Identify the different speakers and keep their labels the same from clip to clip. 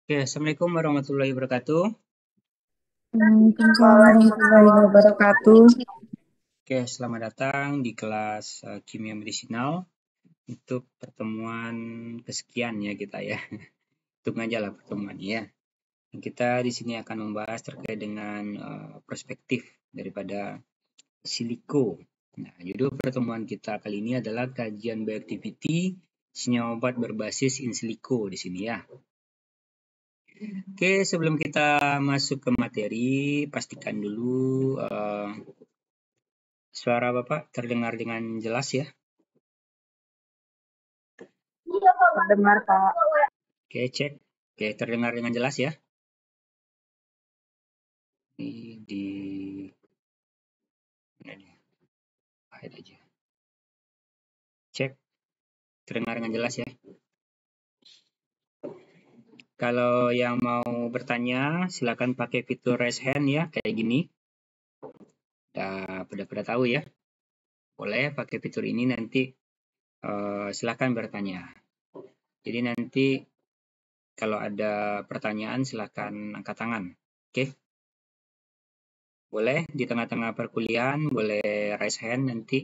Speaker 1: Oke, Assalamualaikum warahmatullahi wabarakatuh.
Speaker 2: Waalaikumsalam warahmatullahi wabarakatuh.
Speaker 1: Oke, selamat datang di kelas Kimia Medisinal untuk pertemuan kesekian ya kita ya. Hitung aja lah pertemuan ya. Kita di sini akan membahas terkait dengan perspektif daripada siliko. Nah, judul pertemuan kita kali ini adalah kajian bioactivity senyawa obat berbasis in silico di sini ya. Oke, sebelum kita masuk ke materi, pastikan dulu suara Bapak terdengar dengan jelas ya.
Speaker 2: Terdengar, Pak.
Speaker 1: Oke, cek. Oke, terdengar dengan jelas ya. Ini di mana nih? Hide aja. Cek, terdengar dengan jelas ya. Kalau yang mau bertanya, silakan pakai fitur raise hand ya, kayak gini. Pada tahu ya. Boleh pakai fitur ini nanti silakan bertanya. Jadi nanti kalau ada pertanyaan silakan angkat tangan. Oke. Boleh di tengah-tengah perkuliahan, boleh raise hand nanti.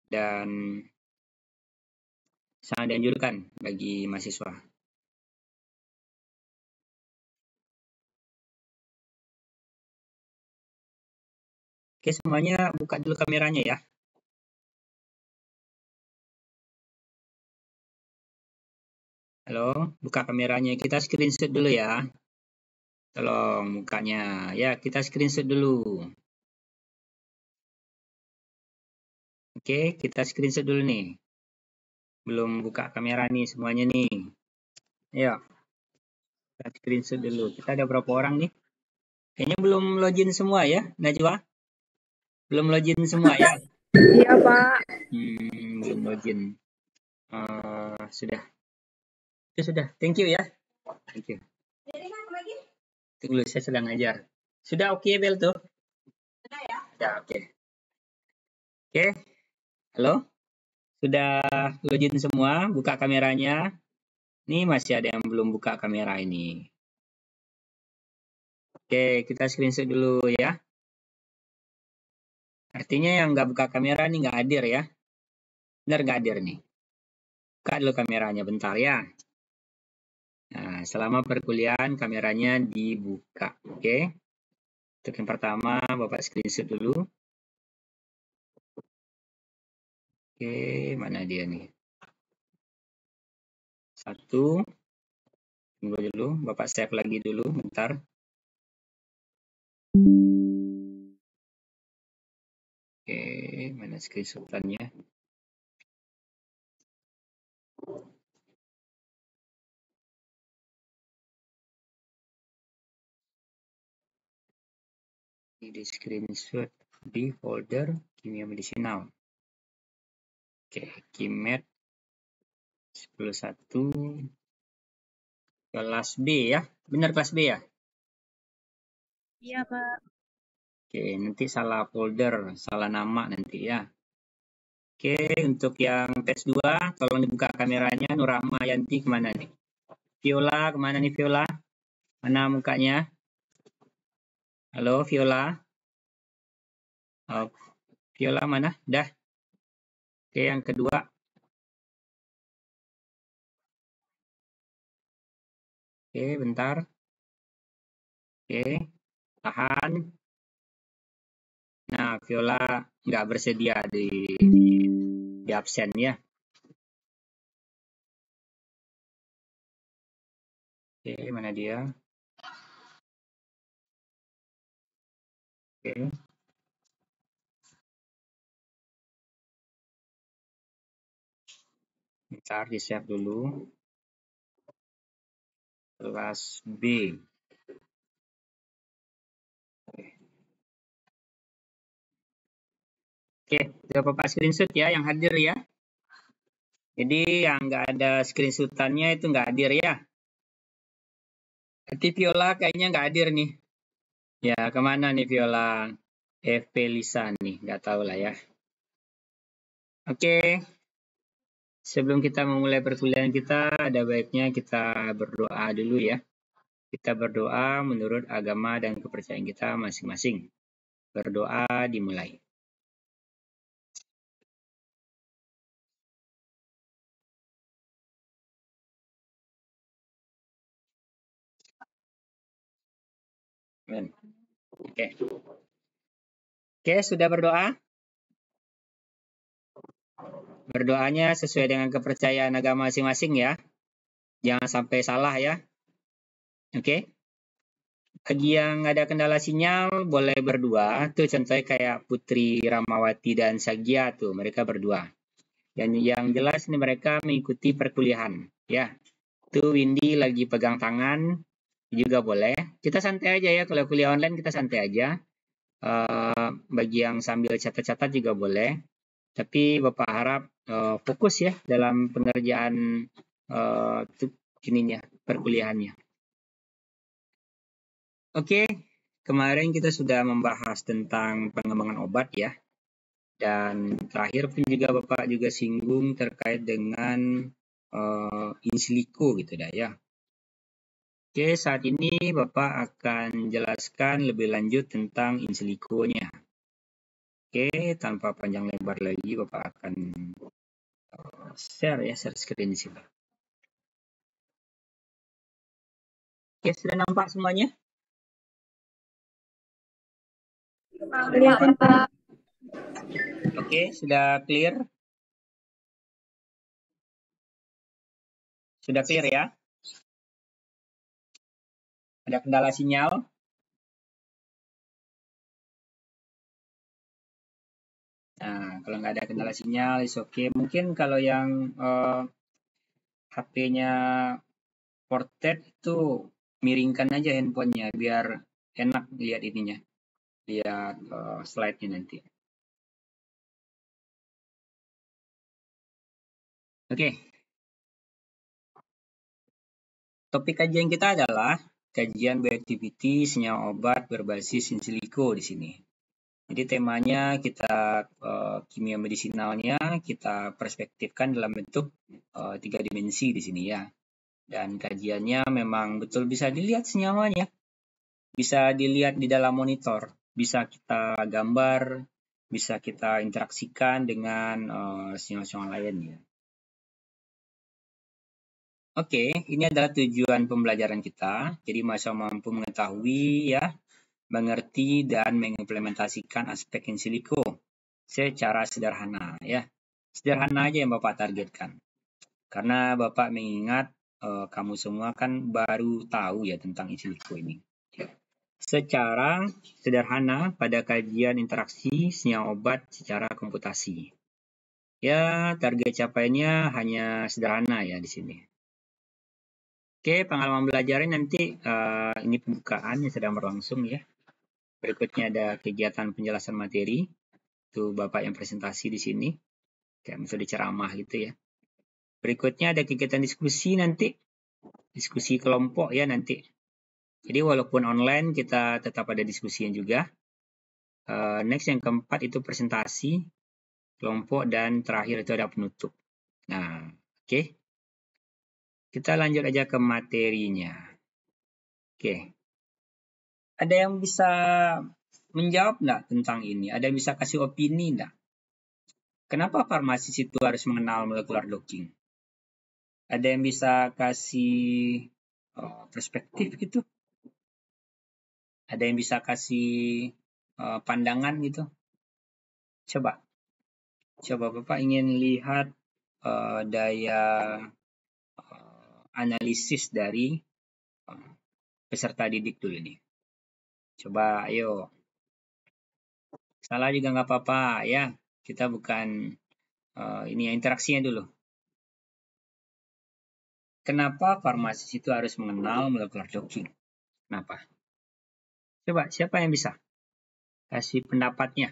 Speaker 1: Dan sangat dianjurkan bagi mahasiswa. Oke, semuanya buka dulu kameranya ya. Halo, buka kameranya. Kita screenshot dulu ya. Tolong mukanya. Ya, kita screenshot dulu. Oke, kita screenshot dulu nih. Belum buka kamera nih semuanya nih. Ayo, kita screenshot dulu. Kita ada berapa orang nih? Kayaknya belum login semua ya, Najwa? Belum login semua ya?
Speaker 2: Iya, Pak.
Speaker 1: Belum login. Sudah. Itu sudah. Thank you ya. Thank you. Tunggu, saya sedang ngajar. Sudah oke, Bel tuh? Sudah ya? Ya, oke. Oke, halo? Sudah login semua, buka kameranya. Ini masih ada yang belum buka kamera ini. Oke, kita screenshot dulu ya. Artinya yang nggak buka kamera nih nggak hadir ya. Benar nggak hadir nih? Buka dulu kameranya bentar ya. Nah, selama perkuliahan kameranya dibuka. Oke. Untuk yang pertama, Bapak screenshot dulu. Oke, mana dia nih? Satu. Tunggu dulu, Bapak save lagi dulu bentar. Oke, mana screenshotannya? Di screenshot di folder kimia medisinal. Oke, Kimet 101 kelas B ya. Benar kelas B ya?
Speaker 2: Iya, Pak.
Speaker 1: Oke, nanti salah folder, salah nama nanti ya. Oke, untuk yang tes 2, tolong dibuka kameranya. Nurama Yanti kemana nih? Viola, kemana nih Viola? Mana mukanya? Halo Viola? Oh, Viola mana? Dah. Oke, yang kedua. Oke, bentar. Oke, tahan. Nah, Viola nggak bersedia di absen ya. Oke, mana dia? Oke, bentar di save dulu. Kelas B. Oke, udah Bapak screenshot ya yang hadir ya. Jadi yang nggak ada screenshotannya itu nggak hadir ya. Nanti Viola kayaknya nggak hadir nih. Ya, kemana nih Viola? FP Lisa nih, nggak tahu lah ya. Oke, sebelum kita memulai perkuliahan kita, ada baiknya kita berdoa dulu ya. Kita berdoa menurut agama dan kepercayaan kita masing-masing. Berdoa dimulai. Oke. Oke, sudah berdoa? Berdoanya sesuai dengan kepercayaan agama masing-masing ya. Jangan sampai salah ya. Oke. Bagi yang ada kendala sinyal, boleh berdua. Tuh contohnya kayak Putri Ramawati dan Sagia tuh, mereka berdua. Dan yang jelas nih mereka mengikuti perkuliahan. Ya, tuh Windy lagi pegang tangan, juga boleh. Kita santai aja ya, kalau kuliah online kita santai aja. Bagi yang sambil catat-catat juga boleh. Tapi Bapak harap fokus ya dalam pengerjaan ininya, perkuliahannya. Oke, kemarin kita sudah membahas tentang pengembangan obat ya. Dan terakhir pun juga Bapak juga singgung terkait dengan in silico gitu dah ya. Oke, saat ini Bapak akan jelaskan lebih lanjut tentang in silico-nya. Oke, tanpa panjang lebar lagi Bapak akan share ya, share screen di sini. Oke, sudah nampak semuanya?
Speaker 2: Kelihatan, Pak.
Speaker 1: Oke, sudah clear? Sudah clear ya? Ada kendala sinyal? Nah, kalau nggak ada kendala sinyal, is oke. Mungkin kalau yang HP-nya ported itu miringkan aja handphonenya biar enak lihat ininya, lihat slide-nya nanti. Oke, topik kajian kita adalah kajian bioactivity senyawa obat berbasis in silico di sini. Jadi temanya kita kimia medisinalnya kita perspektifkan dalam bentuk 3 dimensi di sini ya. Dan kajiannya memang betul bisa dilihat senyawanya. Bisa dilihat di dalam monitor, bisa kita gambar, bisa kita interaksikan dengan senyawa-senyawa lain ya. Oke, ini adalah tujuan pembelajaran kita. Jadi mahasiswa mampu mengetahui ya, mengerti dan mengimplementasikan aspek in silico secara sederhana ya. Sederhana aja yang Bapak targetkan. Karena Bapak mengingat kamu semua kan baru tahu ya tentang in silico ini. Secara sederhana pada kajian interaksi senyawa obat secara komputasi. Ya, target capaiannya hanya sederhana ya di sini. Oke, pengalaman belajarnya nanti ini pembukaan yang sedang berlangsung ya. Berikutnya ada kegiatan penjelasan materi. Itu Bapak yang presentasi di sini. Kayak metode ceramah gitu ya. Berikutnya ada kegiatan diskusi nanti. Diskusi kelompok ya nanti. Jadi walaupun online kita tetap ada diskusinya juga. Next yang keempat itu presentasi kelompok dan terakhir itu ada penutup. Nah, oke. Kita lanjut aja ke materinya. Oke. Ada yang bisa menjawab nggak tentang ini? Ada yang bisa kasih opini nggak? Kenapa farmasis itu harus mengenal molecular docking? Ada yang bisa kasih perspektif gitu? Ada yang bisa kasih pandangan gitu? Coba. Coba Bapak ingin lihat daya analisis dari peserta didik dulu nih. Coba ayo. Salah juga nggak apa-apa ya. Kita bukan ini ya, interaksinya dulu. Kenapa farmasis itu harus mengenal molecular docking? Kenapa? Coba siapa yang bisa kasih pendapatnya?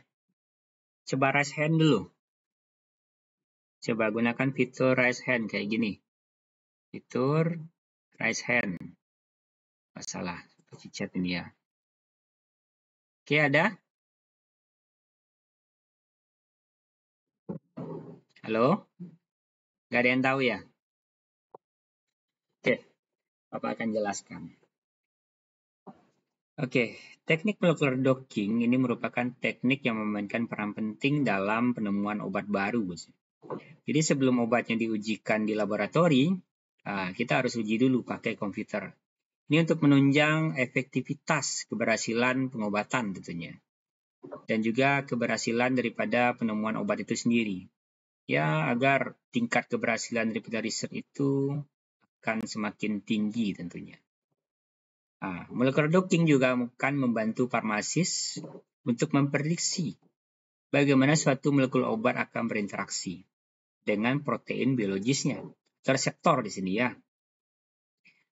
Speaker 1: Coba raise hand dulu. Coba gunakan fitur raise hand kayak gini. Fitur raise hand. Masalah seperti chat ini ya. Oke, ada? Halo? Gak ada yang tahu ya? Oke, Bapak akan jelaskan. Oke, teknik molecular docking ini merupakan teknik yang memainkan peran penting dalam penemuan obat baru. Jadi sebelum obatnya diujikan di laboratori, kita harus uji dulu pakai komputer. Ini untuk menunjang efektivitas keberhasilan pengobatan tentunya. Dan juga keberhasilan daripada penemuan obat itu sendiri. Ya, agar tingkat keberhasilan daripada riset itu akan semakin tinggi tentunya. Molecular docking juga akan membantu farmasis untuk memprediksi bagaimana suatu molekul obat akan berinteraksi dengan protein biologisnya, reseptor di sini ya.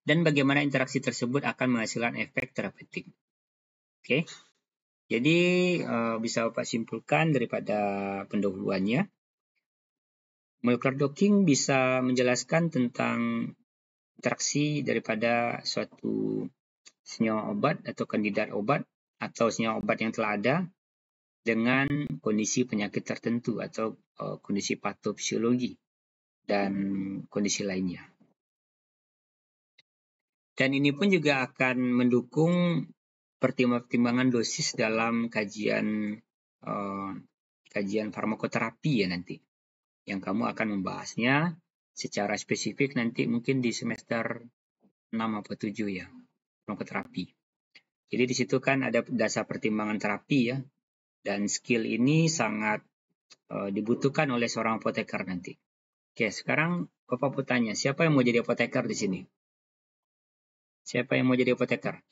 Speaker 1: Dan bagaimana interaksi tersebut akan menghasilkan efek terapeutik. Oke. Jadi bisa Bapak simpulkan daripada pendahuluannya, molecular docking bisa menjelaskan tentang interaksi daripada suatu senyawa obat atau kandidat obat atau senyawa obat yang telah ada dengan kondisi penyakit tertentu atau kondisi patofisiologi dan kondisi lainnya. Dan ini pun juga akan mendukung pertimbangan dosis dalam kajian farmakoterapi ya nanti. Yang kamu akan membahasnya secara spesifik nanti mungkin di semester 6 atau 7 ya, farmakoterapi. Jadi di situ kan ada dasar pertimbangan terapi ya, dan skill ini sangat dibutuhkan oleh seorang apoteker nanti. Oke, sekarang Bapak mau tanya, siapa yang mau jadi apoteker di sini? Siapa yang mau jadi apoteker?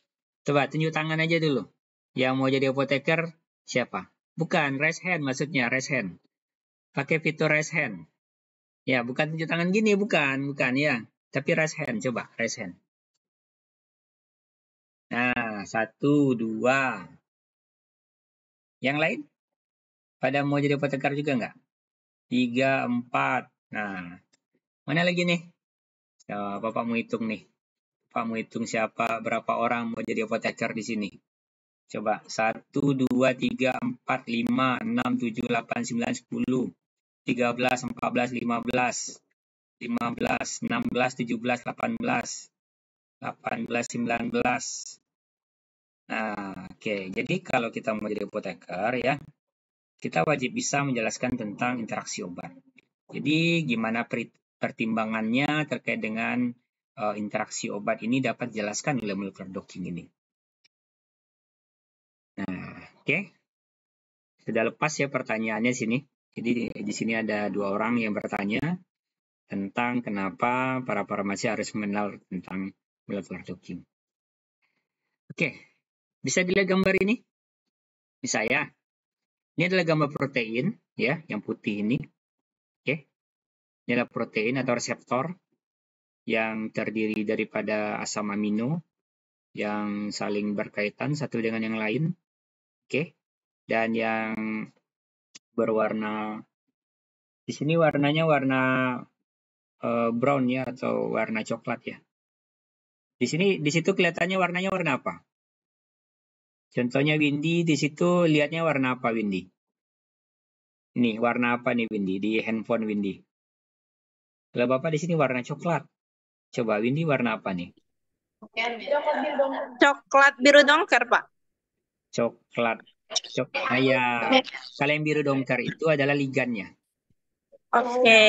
Speaker 1: Coba tunjuk tangan aja dulu. Yang mau jadi apoteker siapa? Bukan, raise hand maksudnya, raise hand. Pakai fitur raise hand. Ya, bukan tunjuk tangan gini, bukan ya. Tapi raise hand, coba raise hand. Nah, 1, 2. Yang lain? Pada mau jadi apoteker juga nggak? 3, 4. Nah, mana lagi nih? Bapak mau hitung nih. Bapak mau hitung berapa orang mau jadi apoteker di sini. Coba, 1, 2, 3, 4, 5, 6, 7, 8, 9, 10, 13, 14, 15, 15, 16, 17, 18, 18, 19. Nah, oke. Jadi kalau kita mau jadi apoteker ya, kita wajib bisa menjelaskan tentang interaksi obat. Jadi gimana pertimbangannya terkait dengan interaksi obat ini dapat dijelaskan oleh molecular docking ini. Nah, oke. Sudah lepas ya pertanyaannya sini. Jadi di sini ada 2 orang yang bertanya tentang kenapa para farmasi harus mengenal tentang molecular docking. Oke, bisa dilihat gambar ini? Bisa ya. Ini adalah gambar protein ya, yang putih ini. Oke. Ini adalah protein atau reseptor yang terdiri daripada asam amino yang saling berkaitan satu dengan yang lain. Oke. Dan yang berwarna di sini warnanya warna brown ya atau warna coklat ya. Di situ kelihatannya warnanya warna apa? Contohnya Windy di situ lihatnya warna apa Windy? Nih, warna apa nih Windy di handphone Windy? Kalau Bapak di sini warna coklat. Coba Windy warna apa nih?
Speaker 2: Coklat biru dongker, Pak.
Speaker 1: Coklat. Ya, kalau yang biru dongker itu adalah ligannya.
Speaker 2: Oke.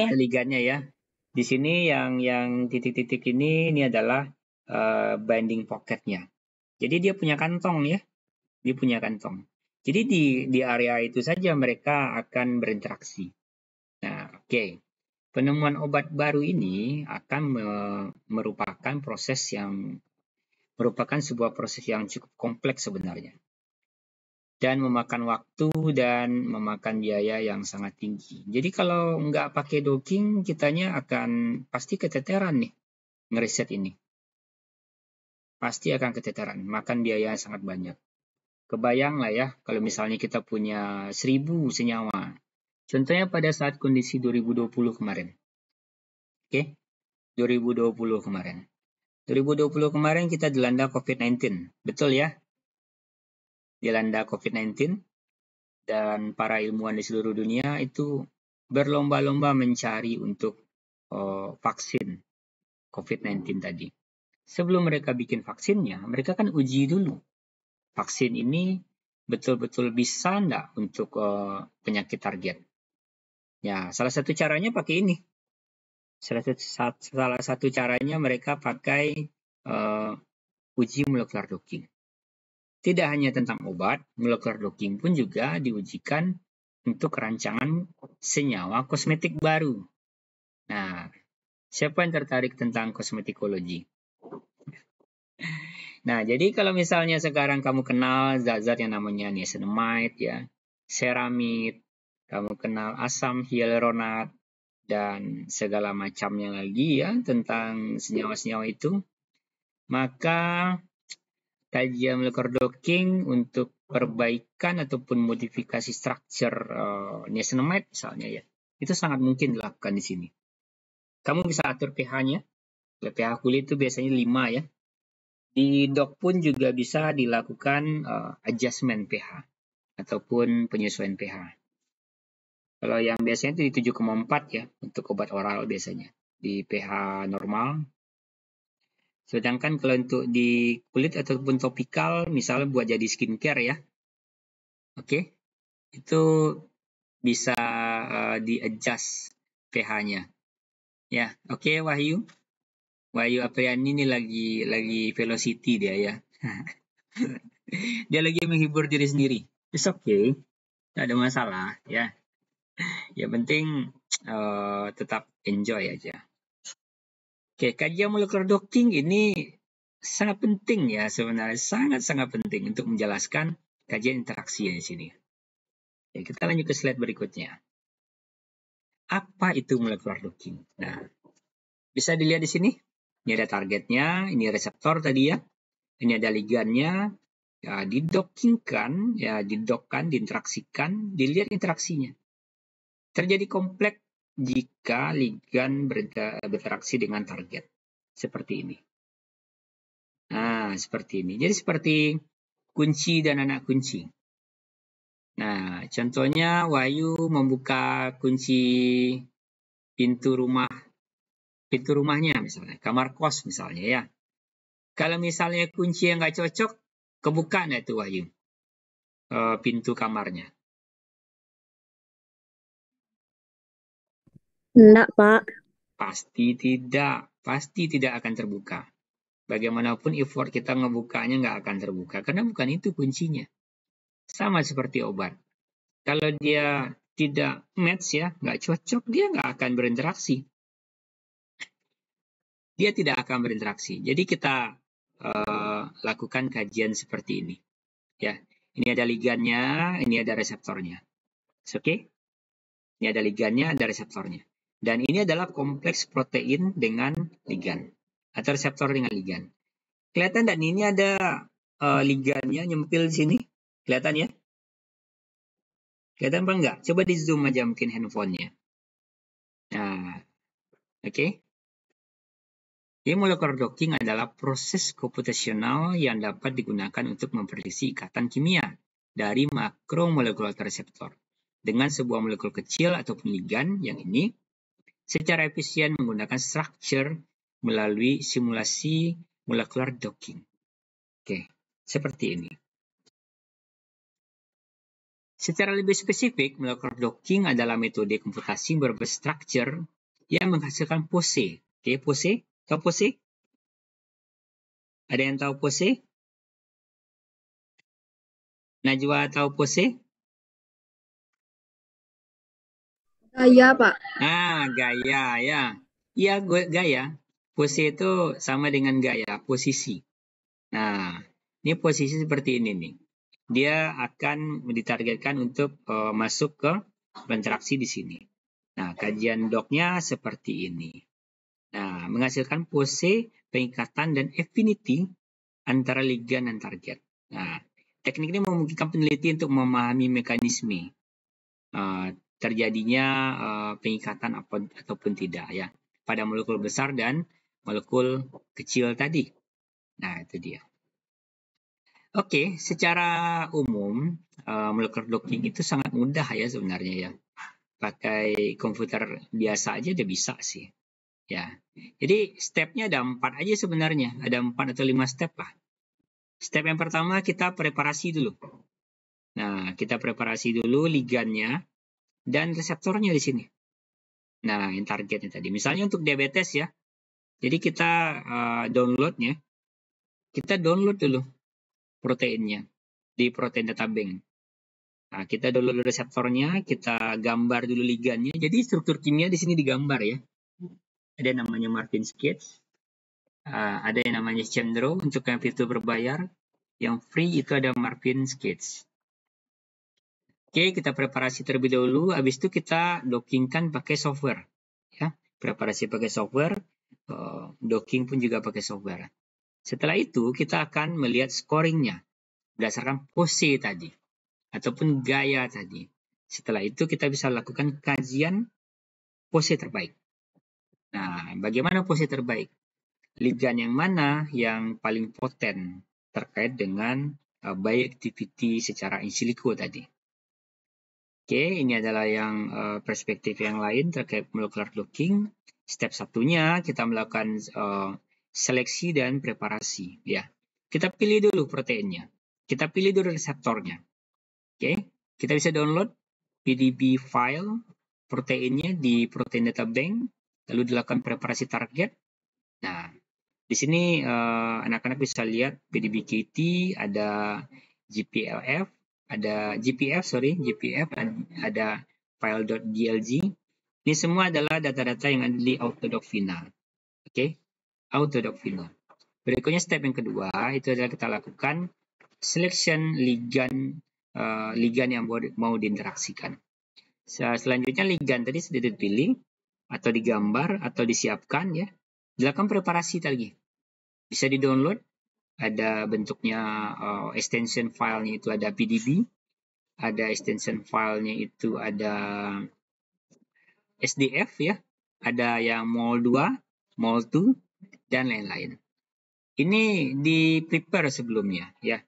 Speaker 1: Itu ligannya ya. Di sini yang titik-titik ini adalah binding pocketnya. Jadi dia punya kantong ya. Dia punya kantong. Jadi di area itu saja mereka akan berinteraksi. Nah, oke. Penemuan obat baru ini akan merupakan sebuah proses yang cukup kompleks sebenarnya. Dan memakan waktu dan memakan biaya yang sangat tinggi. Jadi kalau nggak pakai docking, kitanya akan pasti keteteran nih ngeriset ini. Pasti akan keteteran, makan biaya yang sangat banyak. Kebayang lah ya, kalau misalnya kita punya 1000 senyawa. Contohnya pada saat kondisi 2020 kemarin. Oke, 2020 kemarin. 2020 kemarin kita dilanda COVID-19, betul ya? Dilanda COVID-19, dan para ilmuwan di seluruh dunia itu berlomba-lomba mencari untuk vaksin COVID-19 tadi. Sebelum mereka bikin vaksinnya, mereka kan uji dulu vaksin ini betul-betul bisa enggak untuk penyakit target. Ya, salah satu caranya pakai ini. Salah satu caranya mereka pakai uji molecular docking. Tidak hanya tentang obat, molecular docking pun juga diujikan untuk rancangan senyawa kosmetik baru. Nah, siapa yang tertarik tentang kosmetikologi? Nah, jadi kalau misalnya sekarang kamu kenal zat-zat yang namanya niacinamide, ya, ceramide, kamu kenal asam hyaluronat, dan segala macamnya lagi ya tentang senyawa-senyawa itu, maka kajian molecular docking untuk perbaikan ataupun modifikasi struktur niacinamide misalnya ya, itu sangat mungkin dilakukan di sini. Kamu bisa atur pH-nya. pH kulit itu biasanya 5 ya. Di dok pun juga bisa dilakukan adjustment pH ataupun penyesuaian pH. Kalau yang biasanya itu di 7,4 ya untuk obat oral biasanya di pH normal. Sedangkan kalau untuk di kulit ataupun topikal misalnya buat jadi skincare ya. Oke. Itu bisa di-adjust pH-nya. Ya, oke Wahyu. Wahyu Apriani ini lagi velocity dia ya. Dia lagi menghibur diri sendiri. It's okay. Tidak ada masalah ya. Yang penting tetap enjoy aja. Oke, kajian molecular docking ini sangat penting ya sebenarnya. Sangat-sangat penting untuk menjelaskan kajian interaksi di sini. Ya, kita lanjut ke slide berikutnya. Apa itu molecular docking? Nah, bisa dilihat di sini. Ini ada targetnya, ini reseptor tadi ya. Ini ada ligannya, ya, didockingkan, ya didokkan, diinteraksikan, dilihat interaksinya. Terjadi kompleks jika ligan berinteraksi dengan target. Seperti ini. Nah, seperti ini. Jadi seperti kunci dan anak kunci. Nah, contohnya Wahyu membuka kunci pintu rumahnya misalnya, kamar kos misalnya ya. Kalau misalnya kunci yang nggak cocok, kebuka nggak tuh Wahyu pintu kamarnya?
Speaker 2: Enggak, Pak.
Speaker 1: Pasti tidak akan terbuka. Bagaimanapun effort kita ngebukanya nggak akan terbuka, karena bukan itu kuncinya. Sama seperti obat. Kalau dia tidak match ya, nggak cocok, dia nggak akan berinteraksi. Dia tidak akan berinteraksi. Jadi kita lakukan kajian seperti ini. Ya, ini ada ligannya, ini ada reseptornya. Oke? Ini ada ligannya, ada reseptornya. Dan ini adalah kompleks protein dengan ligan atau reseptor dengan ligan. Kelihatan dan ini ada ligannya nyempil di sini. Kelihatan ya? Kelihatan apa enggak? Coba di zoom aja mungkin handphonenya. Nah, oke. Jadi molecular docking adalah proses komputasional yang dapat digunakan untuk memprediksi ikatan kimia dari makromolekular reseptor dengan sebuah molekul kecil ataupun ligan yang ini secara efisien menggunakan structure melalui simulasi molecular docking. Oke, seperti ini. Secara lebih spesifik, molecular docking adalah metode komputasi berbasis structure yang menghasilkan pose. Oke, pose? Tahu pose? Ada yang tahu pose? Najwa tahu pose?
Speaker 2: Iya, Pak.
Speaker 1: Ah, gaya ya. Iya, gaya. Pose itu sama dengan gaya, posisi. Nah, ini posisi seperti ini nih. Dia akan ditargetkan untuk masuk ke berinteraksi di sini. Nah, kajian doknya seperti ini. Nah, menghasilkan pose, pengikatan, dan affinity antara ligan dan target. Nah, teknik ini memungkinkan peneliti untuk memahami mekanisme terjadinya pengikatan ataupun tidak ya pada molekul besar dan molekul kecil tadi. Nah, itu dia. Oke, secara umum molecular docking itu sangat mudah ya sebenarnya ya. Pakai komputer biasa aja udah bisa sih. Ya. Jadi stepnya ada 4 aja sebenarnya. Ada 4 atau 5 step lah. Step yang pertama kita preparasi dulu. Nah, kita preparasi dulu ligannya dan reseptornya di sini. Nah, yang targetnya tadi. Misalnya untuk diabetes ya. Jadi kita downloadnya. Kita download dulu proteinnya di protein data bank. Nah, kita download reseptornya, kita gambar dulu ligannya. Jadi struktur kimia di sini digambar ya. Ada yang namanya Marvin sketch, ada yang namanya Cendro untuk yang fitur berbayar. Yang free itu ada Marvin sketch. Oke, kita preparasi terlebih dahulu. Habis itu kita dockingkan pakai software. Ya, preparasi pakai software, docking pun juga pakai software. Setelah itu kita akan melihat scoringnya berdasarkan pose tadi ataupun gaya tadi. Setelah itu kita bisa lakukan kajian pose terbaik. Nah, bagaimana pose terbaik? Ligan yang mana yang paling poten terkait dengan bioactivity secara in silico tadi. Oke, ini adalah yang perspektif yang lain terkait molecular docking. Step satunya kita melakukan seleksi dan preparasi. Ya, kita pilih dulu proteinnya. Kita pilih dulu reseptornya. Oke, kita bisa download PDB file proteinnya di protein data bank, lalu dilakukan preparasi target. Nah, di sini anak-anak bisa lihat PDB-KT, ada GPLF, ada GPF, ada file.dlg. Ini semua adalah data-data yang ada di Autodoc-Final. Oke, Autodoc-Final. Berikutnya step yang kedua, itu adalah kita lakukan selection ligan yang mau diinteraksikan. Selanjutnya ligan tadi sudah dipilih atau digambar atau disiapkan ya. Dilakukan preparasi tadi. Bisa di-download, ada bentuknya extension filenya itu ada PDB, ada extension filenya itu ada SDF ya, ada yang MOL2, MOL2 dan lain-lain. Ini di-prepare sebelumnya ya.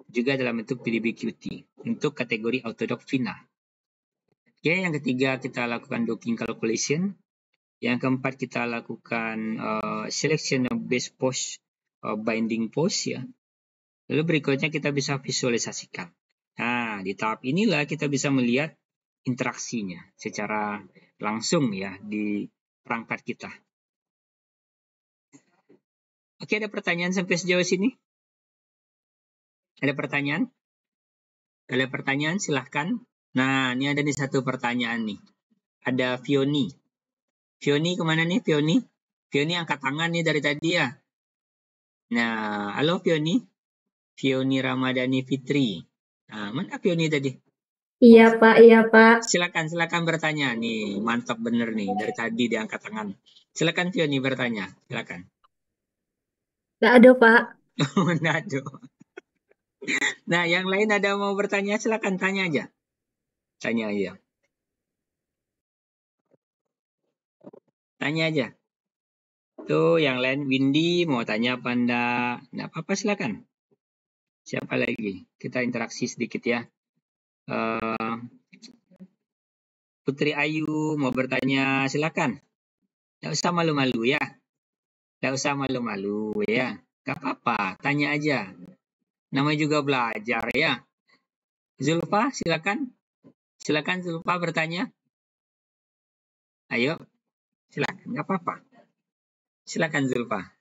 Speaker 1: Juga dalam bentuk PDB-QT untuk kategori Autodoc Final. Oke, yang ketiga kita lakukan docking calculation. Yang keempat kita lakukan selection of base post binding post ya. Lalu berikutnya kita bisa visualisasikan. Nah, di tahap inilah kita bisa melihat interaksinya secara langsung ya di perangkat kita. Oke, ada pertanyaan sampai sejauh sini? Ada pertanyaan? Ada pertanyaan silahkan. Nah, ini ada nih satu pertanyaan nih. Ada Fioni. Fioni kemana nih Fioni? Fioni angkat tangan nih dari tadi ya. Nah, halo Fioni. Fioni Ramadhani Fitri. Nah, mana Fioni tadi?
Speaker 2: Iya, Pak. Iya, Pak.
Speaker 1: Silakan bertanya nih. Mantap bener nih dari tadi dia angkat tangan. Silakan Fioni bertanya. Silakan.
Speaker 2: Nggak ada, Pak.
Speaker 1: Manado. Nah, yang lain ada mau bertanya, silakan tanya aja. Tanya aja. Tanya aja. Tuh, yang lain Windy mau tanya apa enggak? Enggak apa-apa, silakan. Siapa lagi? Kita interaksi sedikit ya. Putri Ayu mau bertanya, silakan. Enggak usah malu-malu ya. Enggak usah malu-malu ya. Enggak apa-apa, tanya aja. Namanya juga belajar ya. Zulfa, silakan. Silakan Zulfa bertanya. Ayo, silakan. Enggak apa-apa. Silakan Zulfa.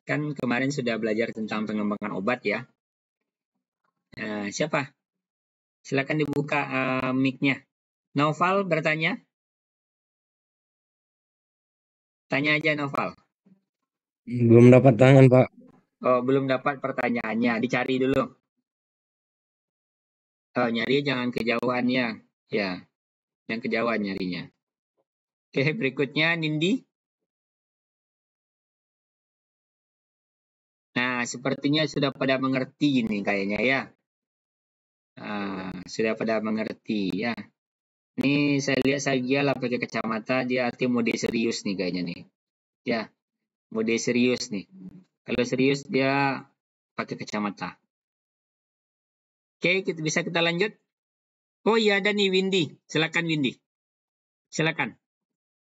Speaker 1: Kan kemarin sudah belajar tentang pengembangan obat ya. Siapa? Silakan dibuka mic-nya. Noval bertanya. Tanya aja Noval.
Speaker 3: Belum dapat tangan, Pak.
Speaker 1: Oh, belum dapat pertanyaannya. Dicari dulu. Oh, nyari jangan kejauhan ya. Ya, yang kejauhan nyarinya. Oke, berikutnya Nindi. Nah, sepertinya sudah pada mengerti ini kayaknya ya. Sudah pada mengerti ya. Ini saya lihat saya lah pakai kacamata, dia arti mode serius nih kayaknya nih. Ya, mode serius nih. Kalau serius dia pakai kacamata. Oke, bisa kita lanjut. Oh iya, ada nih Windy. Silakan Windy. Silakan.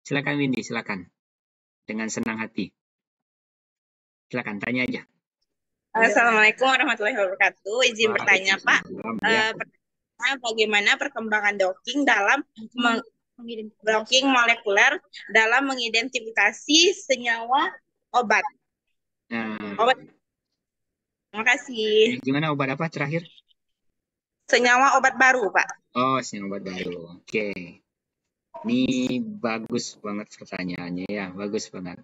Speaker 1: Silakan Windy, silakan. Dengan senang hati. Silakan tanya aja.
Speaker 4: Assalamualaikum warahmatullahi wabarakatuh. Izin bertanya, Pak.
Speaker 1: Waalaikumsalam, ya.
Speaker 4: Pertama, bagaimana perkembangan docking dalam docking molekuler dalam mengidentifikasi senyawa obat?
Speaker 1: Nah,
Speaker 4: Obat. Terima kasih.
Speaker 1: gimana obat apa terakhir?
Speaker 4: Senyawa obat baru, Pak.
Speaker 1: Oh, senyawa obat baru. Oke. Ini bagus banget pertanyaannya ya, bagus banget.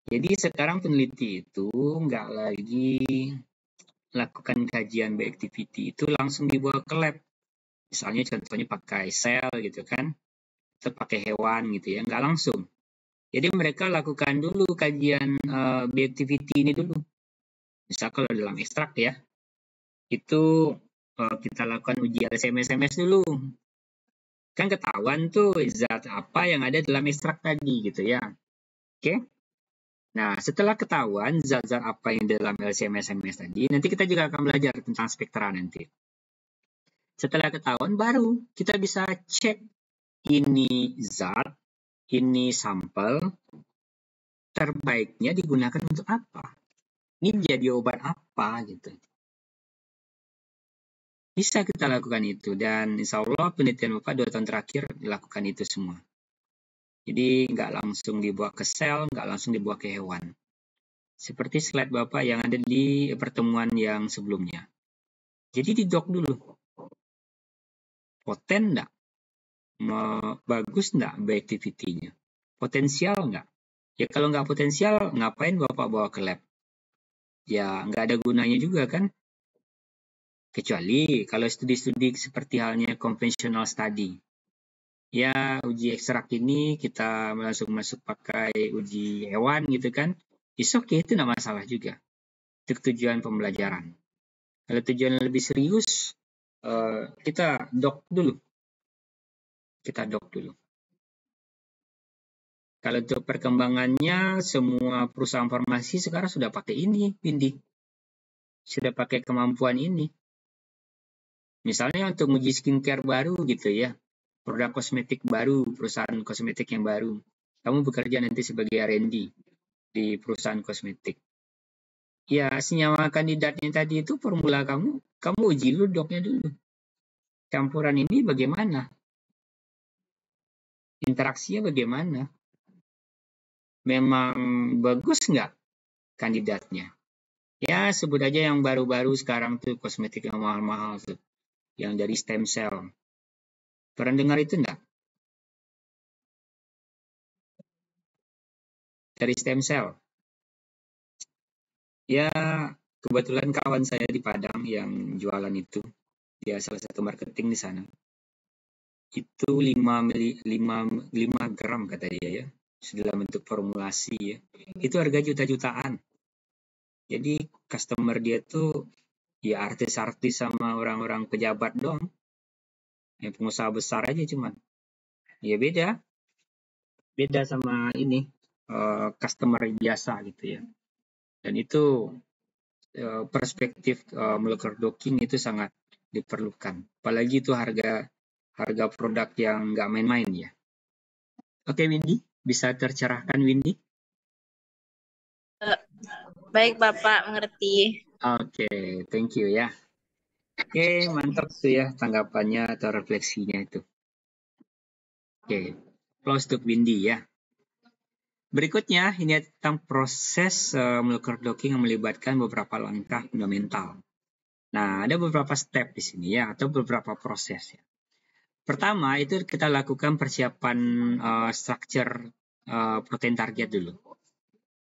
Speaker 1: Jadi sekarang peneliti itu nggak lagi lakukan kajian bioactivity itu langsung dibawa ke lab. Misalnya contohnya pakai sel gitu kan, atau pakai hewan gitu ya, nggak langsung. Jadi mereka lakukan dulu kajian bioactivity ini dulu. Misal kalau dalam ekstrak ya, itu kita lakukan uji LC-MS dulu. Kan ketahuan tuh zat apa yang ada dalam ekstrak tadi gitu ya. Oke. Nah, setelah ketahuan zat-zat apa yang dalam LC-MS tadi, nanti kita juga akan belajar tentang spektra nanti. Setelah ketahuan, baru kita bisa cek ini zat, ini sampel, terbaiknya digunakan untuk apa? Ini jadi obat apa gitu. Bisa kita lakukan itu, dan insya Allah penelitian Bapak 2 tahun terakhir dilakukan itu semua. Jadi nggak langsung dibawa ke sel, nggak langsung dibawa ke hewan. Seperti slide Bapak yang ada di pertemuan yang sebelumnya. Jadi didok dulu. Poten nggak? Bagus nggak bioactivity-nya? Potensial nggak? Ya kalau nggak potensial, ngapain Bapak bawa ke lab? Ya nggak ada gunanya juga kan? Kecuali kalau studi-studi seperti halnya conventional study. Ya uji ekstrak ini kita langsung masuk pakai uji hewan gitu kan. It's okay, itu nggak masalah juga. Untuk tujuan pembelajaran. Kalau tujuan lebih serius, kita dok dulu. Kalau untuk perkembangannya, semua perusahaan farmasi sekarang sudah pakai ini, Windy. Sudah pakai kemampuan ini. Misalnya untuk uji skincare baru gitu ya. Produk kosmetik baru, perusahaan kosmetik yang baru. Kamu bekerja nanti sebagai R&D di perusahaan kosmetik. Ya, senyawa kandidatnya tadi itu formula kamu uji dulu doknya dulu. Campuran ini bagaimana? Interaksinya bagaimana? Memang bagus nggak kandidatnya? Ya, sebut aja yang baru-baru sekarang tuh kosmetik yang mahal-mahal tuh. Yang dari stem cell. Pernah dengar itu enggak? Dari stem cell. Ya, kebetulan kawan saya di Padang yang jualan itu. Dia salah satu marketing di sana. Itu 5 gram kata dia ya. Sudah bentuk formulasi ya. Itu harga juta-jutaan. Jadi customer dia tuh ya artis-artis sama orang-orang pejabat doang. Yang pengusaha besar aja cuman. Ya beda sama ini customer biasa gitu ya. Dan itu perspektif molecular docking itu sangat diperlukan. Apalagi itu harga produk yang nggak main-main ya. Oke Windy, bisa tercerahkan Windy?
Speaker 4: Baik Bapak, mengerti.
Speaker 1: Oke, thank you ya. Oke, mantap tuh ya tanggapannya atau refleksinya itu. Oke, close to Windy ya. Berikutnya, ini tentang proses molecular docking yang melibatkan beberapa langkah fundamental. Nah, ada beberapa step di sini ya, atau beberapa proses ya. Pertama, itu kita lakukan persiapan structure protein target dulu.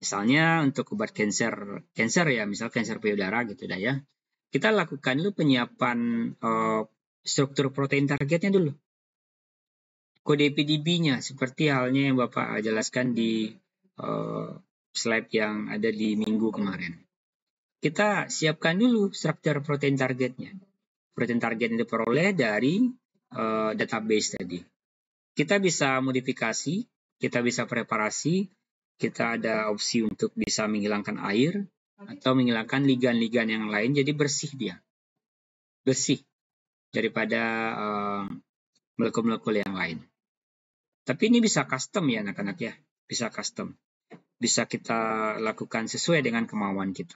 Speaker 1: Misalnya untuk obat cancer ya, misal cancer payudara gitu dah ya. Kita lakukan dulu penyiapan struktur protein targetnya dulu. Kode PDB-nya seperti halnya yang Bapak jelaskan di slide yang ada di minggu kemarin. Kita siapkan dulu struktur protein targetnya. Protein target yang diperoleh dari database tadi. Kita bisa modifikasi, kita bisa preparasi, kita ada opsi untuk bisa menghilangkan air atau menghilangkan ligan-ligan yang lain, jadi bersih dia. Bersih daripada molekul-molekul yang lain. Tapi ini bisa custom ya anak-anak ya, bisa custom. bisa kita lakukan sesuai dengan kemauan kita.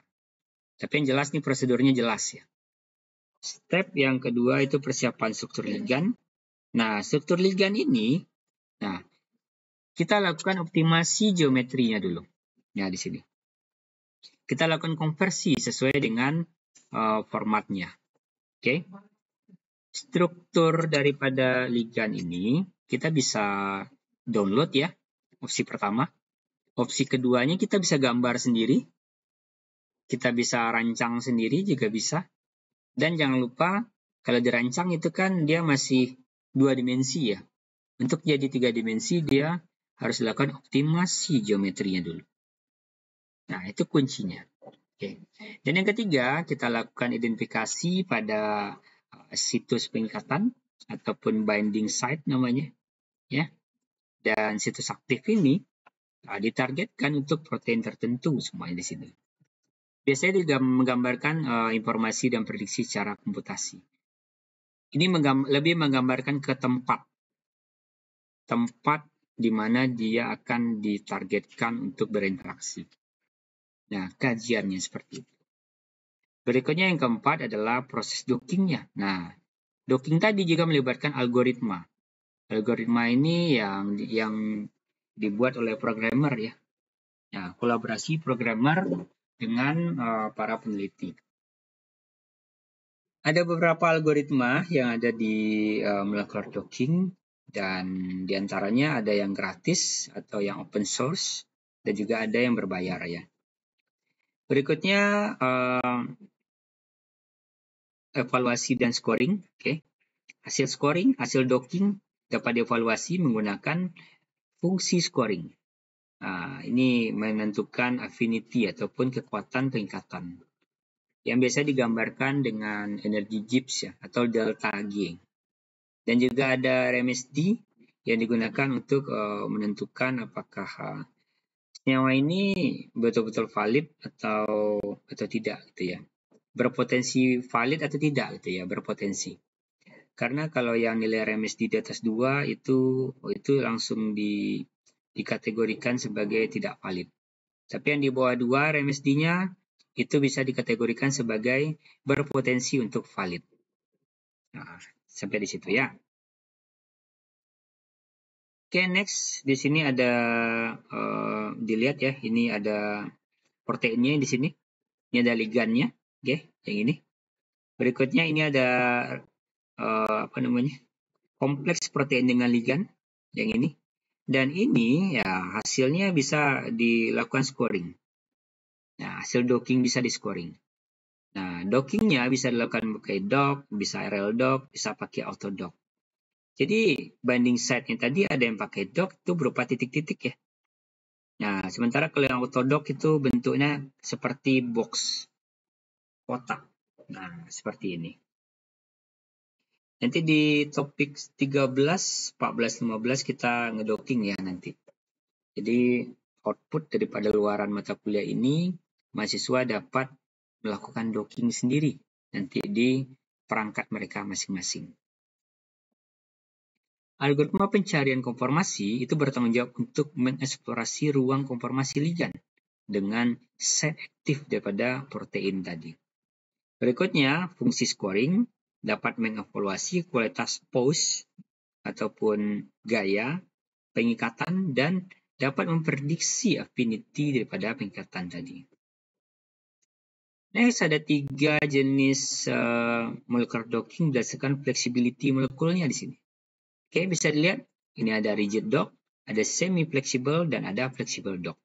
Speaker 1: Tapi yang jelas nih prosedurnya jelas ya. Step yang kedua itu persiapan struktur ligan. Nah, struktur ligan ini, nah kita lakukan optimasi geometrinya dulu. Ya, di sini. Kita lakukan konversi sesuai dengan formatnya. Oke. Struktur daripada ligan ini kita bisa download ya, opsi pertama. Opsi keduanya kita bisa gambar sendiri. Kita bisa rancang sendiri juga bisa. Dan jangan lupa kalau dirancang itu kan dia masih 2 dimensi ya. Untuk jadi 3 dimensi dia harus dilakukan optimasi geometrinya dulu. Nah, itu kuncinya. Oke. Dan yang ketiga, kita lakukan identifikasi pada situs pengikatan ataupun binding site namanya, ya. Dan situs aktif ini ditargetkan untuk protein tertentu semuanya di sini. Biasanya juga menggambarkan informasi dan prediksi secara komputasi. Ini lebih menggambarkan ke tempat di mana dia akan ditargetkan untuk berinteraksi. Nah, kajiannya seperti itu. Berikutnya yang keempat adalah proses dockingnya. Nah, docking tadi juga melibatkan algoritma. Algoritma ini yang dibuat oleh programmer ya. Nah, kolaborasi programmer dengan para peneliti. Ada beberapa algoritma yang ada di molecular docking dan diantaranya ada yang gratis atau yang open source dan juga ada yang berbayar ya. Berikutnya evaluasi dan scoring. Oke. Hasil scoring, hasil docking dapat dievaluasi menggunakan fungsi scoring. Nah, ini menentukan affinity ataupun kekuatan pengikatan. Yang biasa digambarkan dengan energi Gibbs ya, atau delta G. Dan juga ada RMSD yang digunakan untuk menentukan apakah senyawa ini betul-betul valid atau tidak gitu ya. Berpotensi valid atau tidak gitu ya, berpotensi. Karena kalau yang nilai RMSD di atas 2 itu langsung dikategorikan sebagai tidak valid. Tapi yang di bawah 2 RMSD-nya itu bisa dikategorikan sebagai berpotensi untuk valid. Nah, sampai di situ ya. Oke, next di sini ada dilihat ya, ini ada proteinnya di sini. Ini ada ligannya, oke, yang ini. Berikutnya ini ada kompleks protein dengan ligan yang ini. Dan ini ya hasilnya bisa dilakukan scoring. Nah, hasil docking bisa di scoring. Nah, dockingnya bisa dilakukan pakai dock, bisa RL dock, bisa pakai auto dock. Jadi binding site-nya tadi ada yang pakai dock itu berupa titik-titik ya. Nah, sementara kalau yang auto dock itu bentuknya seperti box kotak. Nah, seperti ini. Nanti di topik 13, 14, 15 kita ngedocking ya nanti. Jadi output daripada luaran mata kuliah ini mahasiswa dapat melakukan docking sendiri nanti di perangkat mereka masing-masing. Algoritma pencarian konformasi itu bertanggung jawab untuk mengeksplorasi ruang konformasi ligan dengan set aktif daripada protein tadi. Berikutnya, fungsi scoring dapat mengevaluasi kualitas pose ataupun gaya pengikatan dan dapat memprediksi affinity daripada pengikatan tadi. Next, ada 3 jenis molecular docking berdasarkan flexibility molekulnya di sini. Oke, bisa dilihat ini ada rigid dock, ada semi flexible dan ada flexible dock.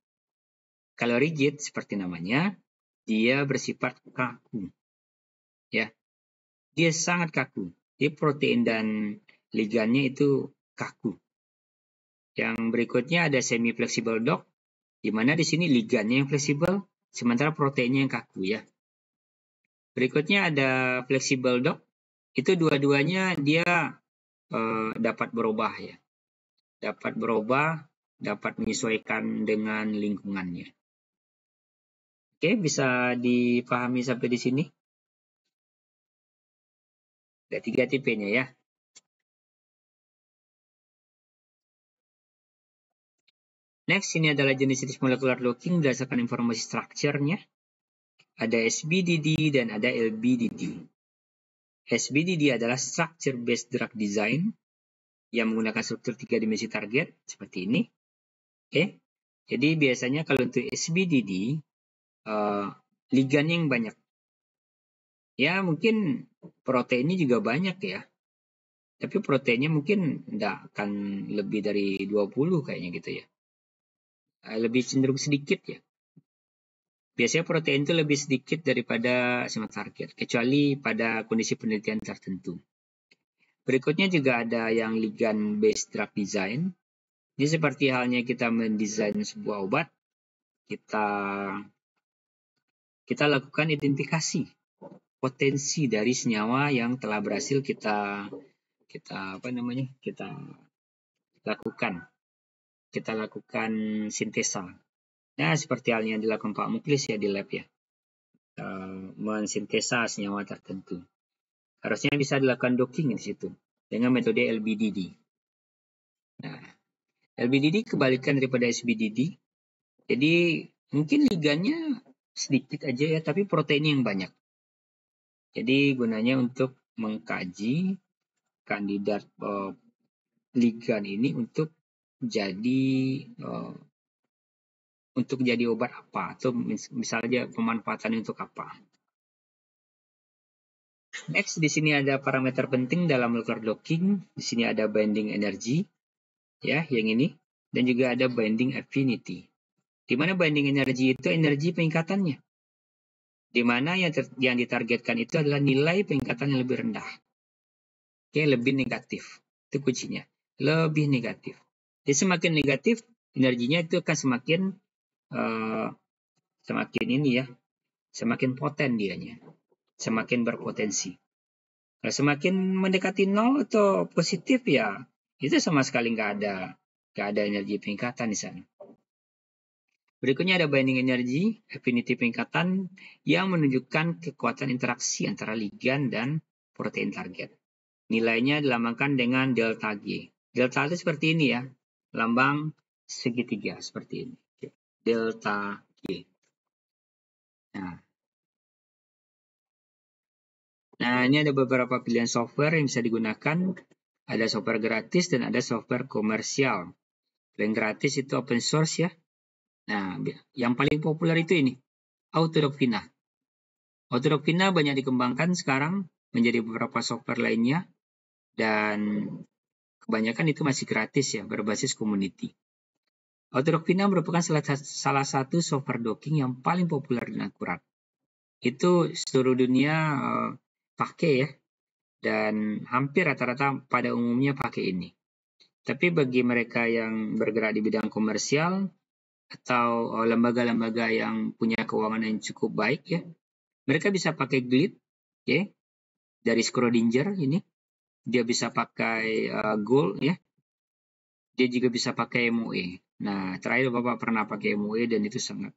Speaker 1: Kalau rigid seperti namanya, dia bersifat kaku. Ya. Dia sangat kaku. Dia protein dan ligannya itu kaku. Yang berikutnya ada semi flexible dock, di mana di sini ligannya yang fleksibel, sementara proteinnya yang kaku ya. Berikutnya ada flexible dock, itu dua-duanya dia dapat berubah ya. Dapat berubah, dapat menyesuaikan dengan lingkungannya. Oke, bisa dipahami sampai di sini? Ada 3 tipenya ya. Next, ini adalah jenis-jenis molecular docking berdasarkan informasi strukturnya. Ada SBDD dan ada LBDD. SBDD adalah Structure Based Drug Design yang menggunakan struktur 3 dimensi target seperti ini. Oke. Jadi biasanya kalau untuk SBDD ligannya yang banyak. Ya mungkin proteinnya juga banyak ya. Tapi proteinnya mungkin tidak akan lebih dari 20 kayaknya gitu ya. Lebih cenderung sedikit ya. Biasanya protein itu lebih sedikit daripada sama target, kecuali pada kondisi penelitian tertentu. Berikutnya juga ada yang ligand based drug design. Ini seperti halnya kita mendesain sebuah obat, kita lakukan identifikasi potensi dari senyawa yang telah berhasil kita lakukan sintesa. Nah, seperti halnya yang dilakukan Pak Muklis ya di lab ya, mensintesa senyawa tertentu. Harusnya bisa dilakukan docking di situ dengan metode LBDD. Nah, LBDD kebalikan daripada SBDD. Jadi mungkin ligannya sedikit aja ya, tapi proteinnya yang banyak. Jadi gunanya untuk mengkaji kandidat ligan ini untuk jadi obat apa, atau misalnya pemanfaatannya untuk apa. Next, di sini ada parameter penting dalam molecular docking. Di sini ada binding energy, ya, yang ini, dan juga ada binding affinity. Di mana binding energy itu energi pengikatannya. Di mana yang ditargetkan itu adalah nilai pengikatan yang lebih rendah. Oke, lebih negatif. Itu kuncinya. Lebih negatif. Jadi semakin negatif, energinya itu akan semakin poten dianya. Semakin berpotensi. Kalau semakin mendekati 0 atau positif ya, itu sama sekali nggak ada energi pengikatan di sana. Berikutnya ada binding energy, affinity pengikatan yang menunjukkan kekuatan interaksi antara ligand dan protein target. Nilainya dilambangkan dengan delta G. Delta itu seperti ini ya, lambang segitiga seperti ini. Delta G. Nah, ini ada beberapa pilihan software yang bisa digunakan. Ada software gratis dan ada software komersial. Yang gratis itu open source ya. Nah, yang paling populer itu ini, Autodocvina. Autodocvina banyak dikembangkan sekarang menjadi beberapa software lainnya, dan kebanyakan itu masih gratis ya, berbasis community. Autodocvina merupakan salah satu software docking yang paling populer dan akurat. Itu seluruh dunia pakai ya, dan hampir rata-rata pada umumnya pakai ini. Tapi bagi mereka yang bergerak di bidang komersial atau lembaga-lembaga yang punya keuangan yang cukup baik ya, mereka bisa pakai Glide, okay, dari Schrödinger ini. Dia bisa pakai Gold ya. Dia juga bisa pakai MOE. Nah, terakhir Bapak pernah pakai MOE dan itu sangat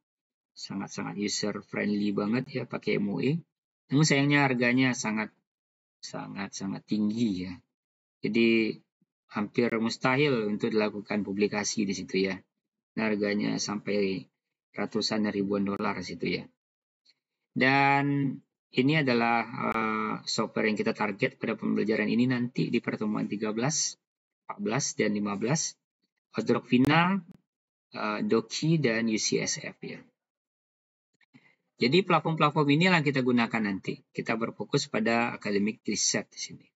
Speaker 1: user friendly banget ya pakai MOE. Namun sayangnya harganya sangat tinggi ya. Jadi hampir mustahil untuk dilakukan publikasi di situ ya. Nah, harganya sampai ratusan ribuan dolar di situ ya. Dan ini adalah software yang kita target pada pembelajaran ini nanti di pertemuan 13, 14, dan 15. Autodocvina, Doki, dan UCSF ya. Jadi platform-platform ini yang kita gunakan nanti. Kita berfokus pada academic research di sini.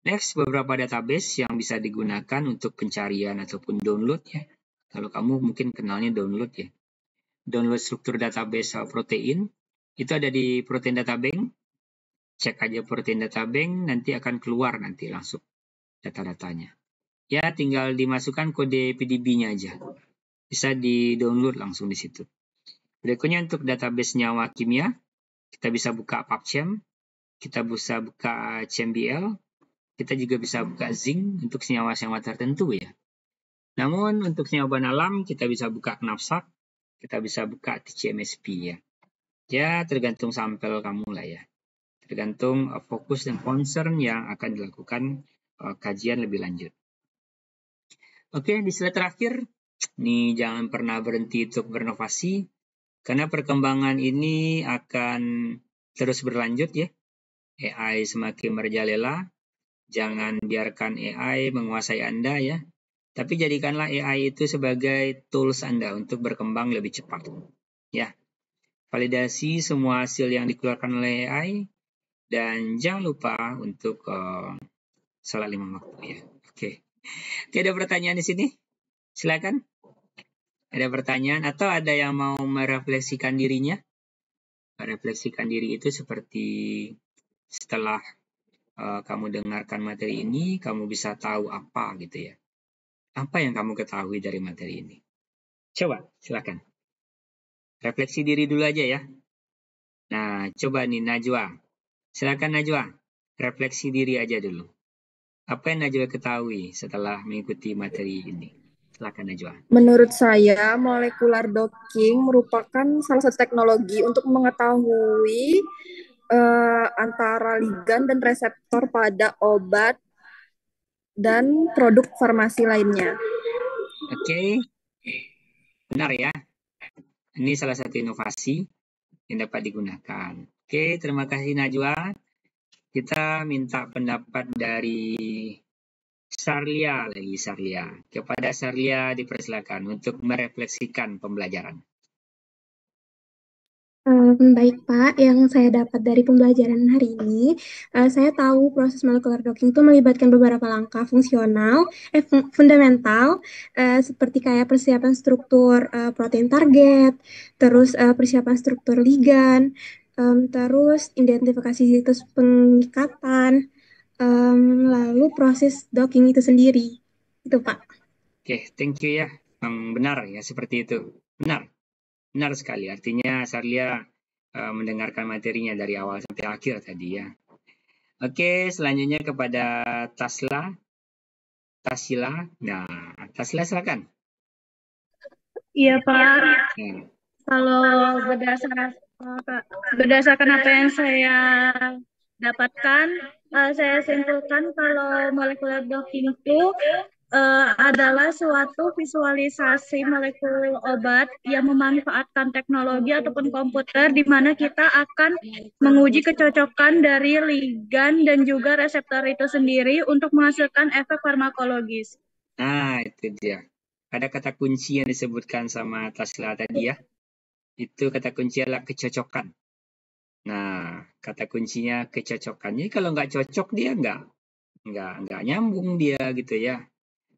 Speaker 1: Next, beberapa database yang bisa digunakan untuk pencarian ataupun download ya. Kalau kamu mungkin kenalnya download ya. Download struktur database protein. Itu ada di Protein Data Bank. Cek aja Protein Data Bank, nanti akan keluar nanti langsung data-datanya. Ya, tinggal dimasukkan kode PDB-nya aja. Bisa di-download langsung di situ. Berikutnya untuk database nyawa kimia, kita bisa buka PubChem, kita bisa buka ChemBL, kita juga bisa buka zinc untuk senyawa-senyawa tertentu ya. Namun untuk senyawa bahan alam kita bisa buka knapsack, kita bisa buka TCMSP ya. Ya tergantung sampel kamu lah ya. Tergantung fokus dan concern yang akan dilakukan kajian lebih lanjut. Oke, di slide terakhir, nih jangan pernah berhenti untuk berinovasi, karena perkembangan ini akan terus berlanjut ya. AI semakin merajalela, jangan biarkan AI menguasai Anda ya. Tapi jadikanlah AI itu sebagai tools Anda untuk berkembang lebih cepat. Ya, validasi semua hasil yang dikeluarkan oleh AI dan jangan lupa untuk sholat 5 waktu ya. Oke, ada pertanyaan di sini? Silakan. Ada pertanyaan atau ada yang mau merefleksikan dirinya? Merefleksikan diri itu seperti setelah kamu dengarkan materi ini, kamu bisa tahu apa gitu ya. Apa yang kamu ketahui dari materi ini? Coba, silakan. Refleksi diri dulu aja ya. Nah, coba nih Najwa. Silakan Najwa, refleksi diri aja dulu. Apa yang Najwa ketahui setelah mengikuti materi ini? Silakan Najwa.
Speaker 5: Menurut saya, molecular docking merupakan salah satu teknologi untuk mengetahui antara ligan dan reseptor pada obat dan produk farmasi lainnya.
Speaker 1: Oke, benar ya. Ini salah satu inovasi yang dapat digunakan. Oke, terima kasih Najwa. Kita minta pendapat dari Sarlia lagi, Sarlia. Kepada Sarlia dipersilakan untuk merefleksikan pembelajaran.
Speaker 2: Baik Pak, yang saya dapat dari pembelajaran hari ini, saya tahu proses molecular docking itu melibatkan beberapa langkah fungsional, fundamental, seperti kayak persiapan struktur protein target, terus persiapan struktur ligan, terus identifikasi situs pengikatan, lalu proses docking itu sendiri. Itu Pak.
Speaker 1: Oke, thank you ya. Benar ya, seperti itu. Benar. Benar sekali. Artinya Sarlia mendengarkan materinya dari awal sampai akhir tadi ya. Oke, selanjutnya kepada Tasila. Nah, Tasila silakan.
Speaker 6: Iya Pak,
Speaker 1: Nah,
Speaker 6: kalau berdasarkan apa yang saya dapatkan, saya simpulkan kalau molecular docking itu adalah suatu visualisasi molekul obat yang memanfaatkan teknologi ataupun komputer di mana kita akan menguji kecocokan dari ligan dan juga reseptor itu sendiri untuk menghasilkan efek farmakologis.
Speaker 1: nah, itu dia. Ada kata kunci yang disebutkan sama Tasila tadi ya. Itu kata kunci adalah kecocokan. Nah, kata kuncinya kecocokannya. Kalau nggak cocok dia nggak nyambung dia gitu ya.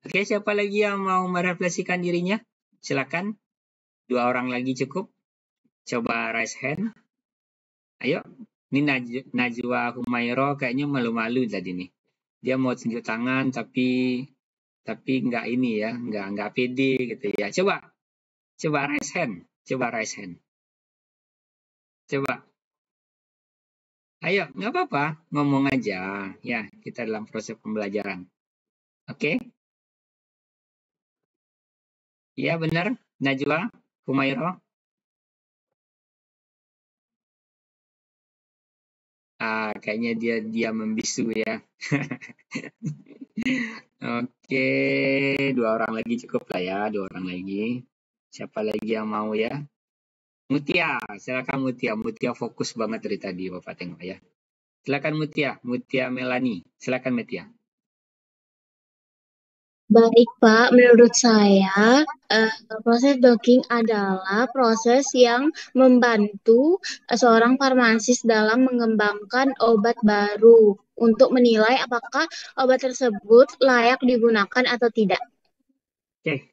Speaker 1: Oke, siapa lagi yang mau merefleksikan dirinya? Silakan. 2 orang lagi cukup. Coba raise hand. Ayo. Ini Najwa Humairo kayaknya malu-malu tadi nih. Dia mau tunjuk tangan tapi nggak ini ya, nggak pede gitu ya. Coba raise hand. Coba. Ayo, nggak apa-apa. Ngomong aja. Ya, kita dalam proses pembelajaran. Oke? Iya benar, Najwa Humairo. Kayaknya dia membisu ya. Oke, 2 orang lagi cukup lah ya, 2 orang lagi. Siapa lagi yang mau ya? Mutia, silakan Mutia. Mutia fokus banget dari tadi Bapak tengok ya. Silakan Mutia Melani. Silakan Mutia.
Speaker 7: Baik, Pak. Menurut saya, proses docking adalah proses yang membantu seorang farmasis dalam mengembangkan obat baru untuk menilai apakah obat tersebut layak digunakan atau tidak.
Speaker 1: Oke,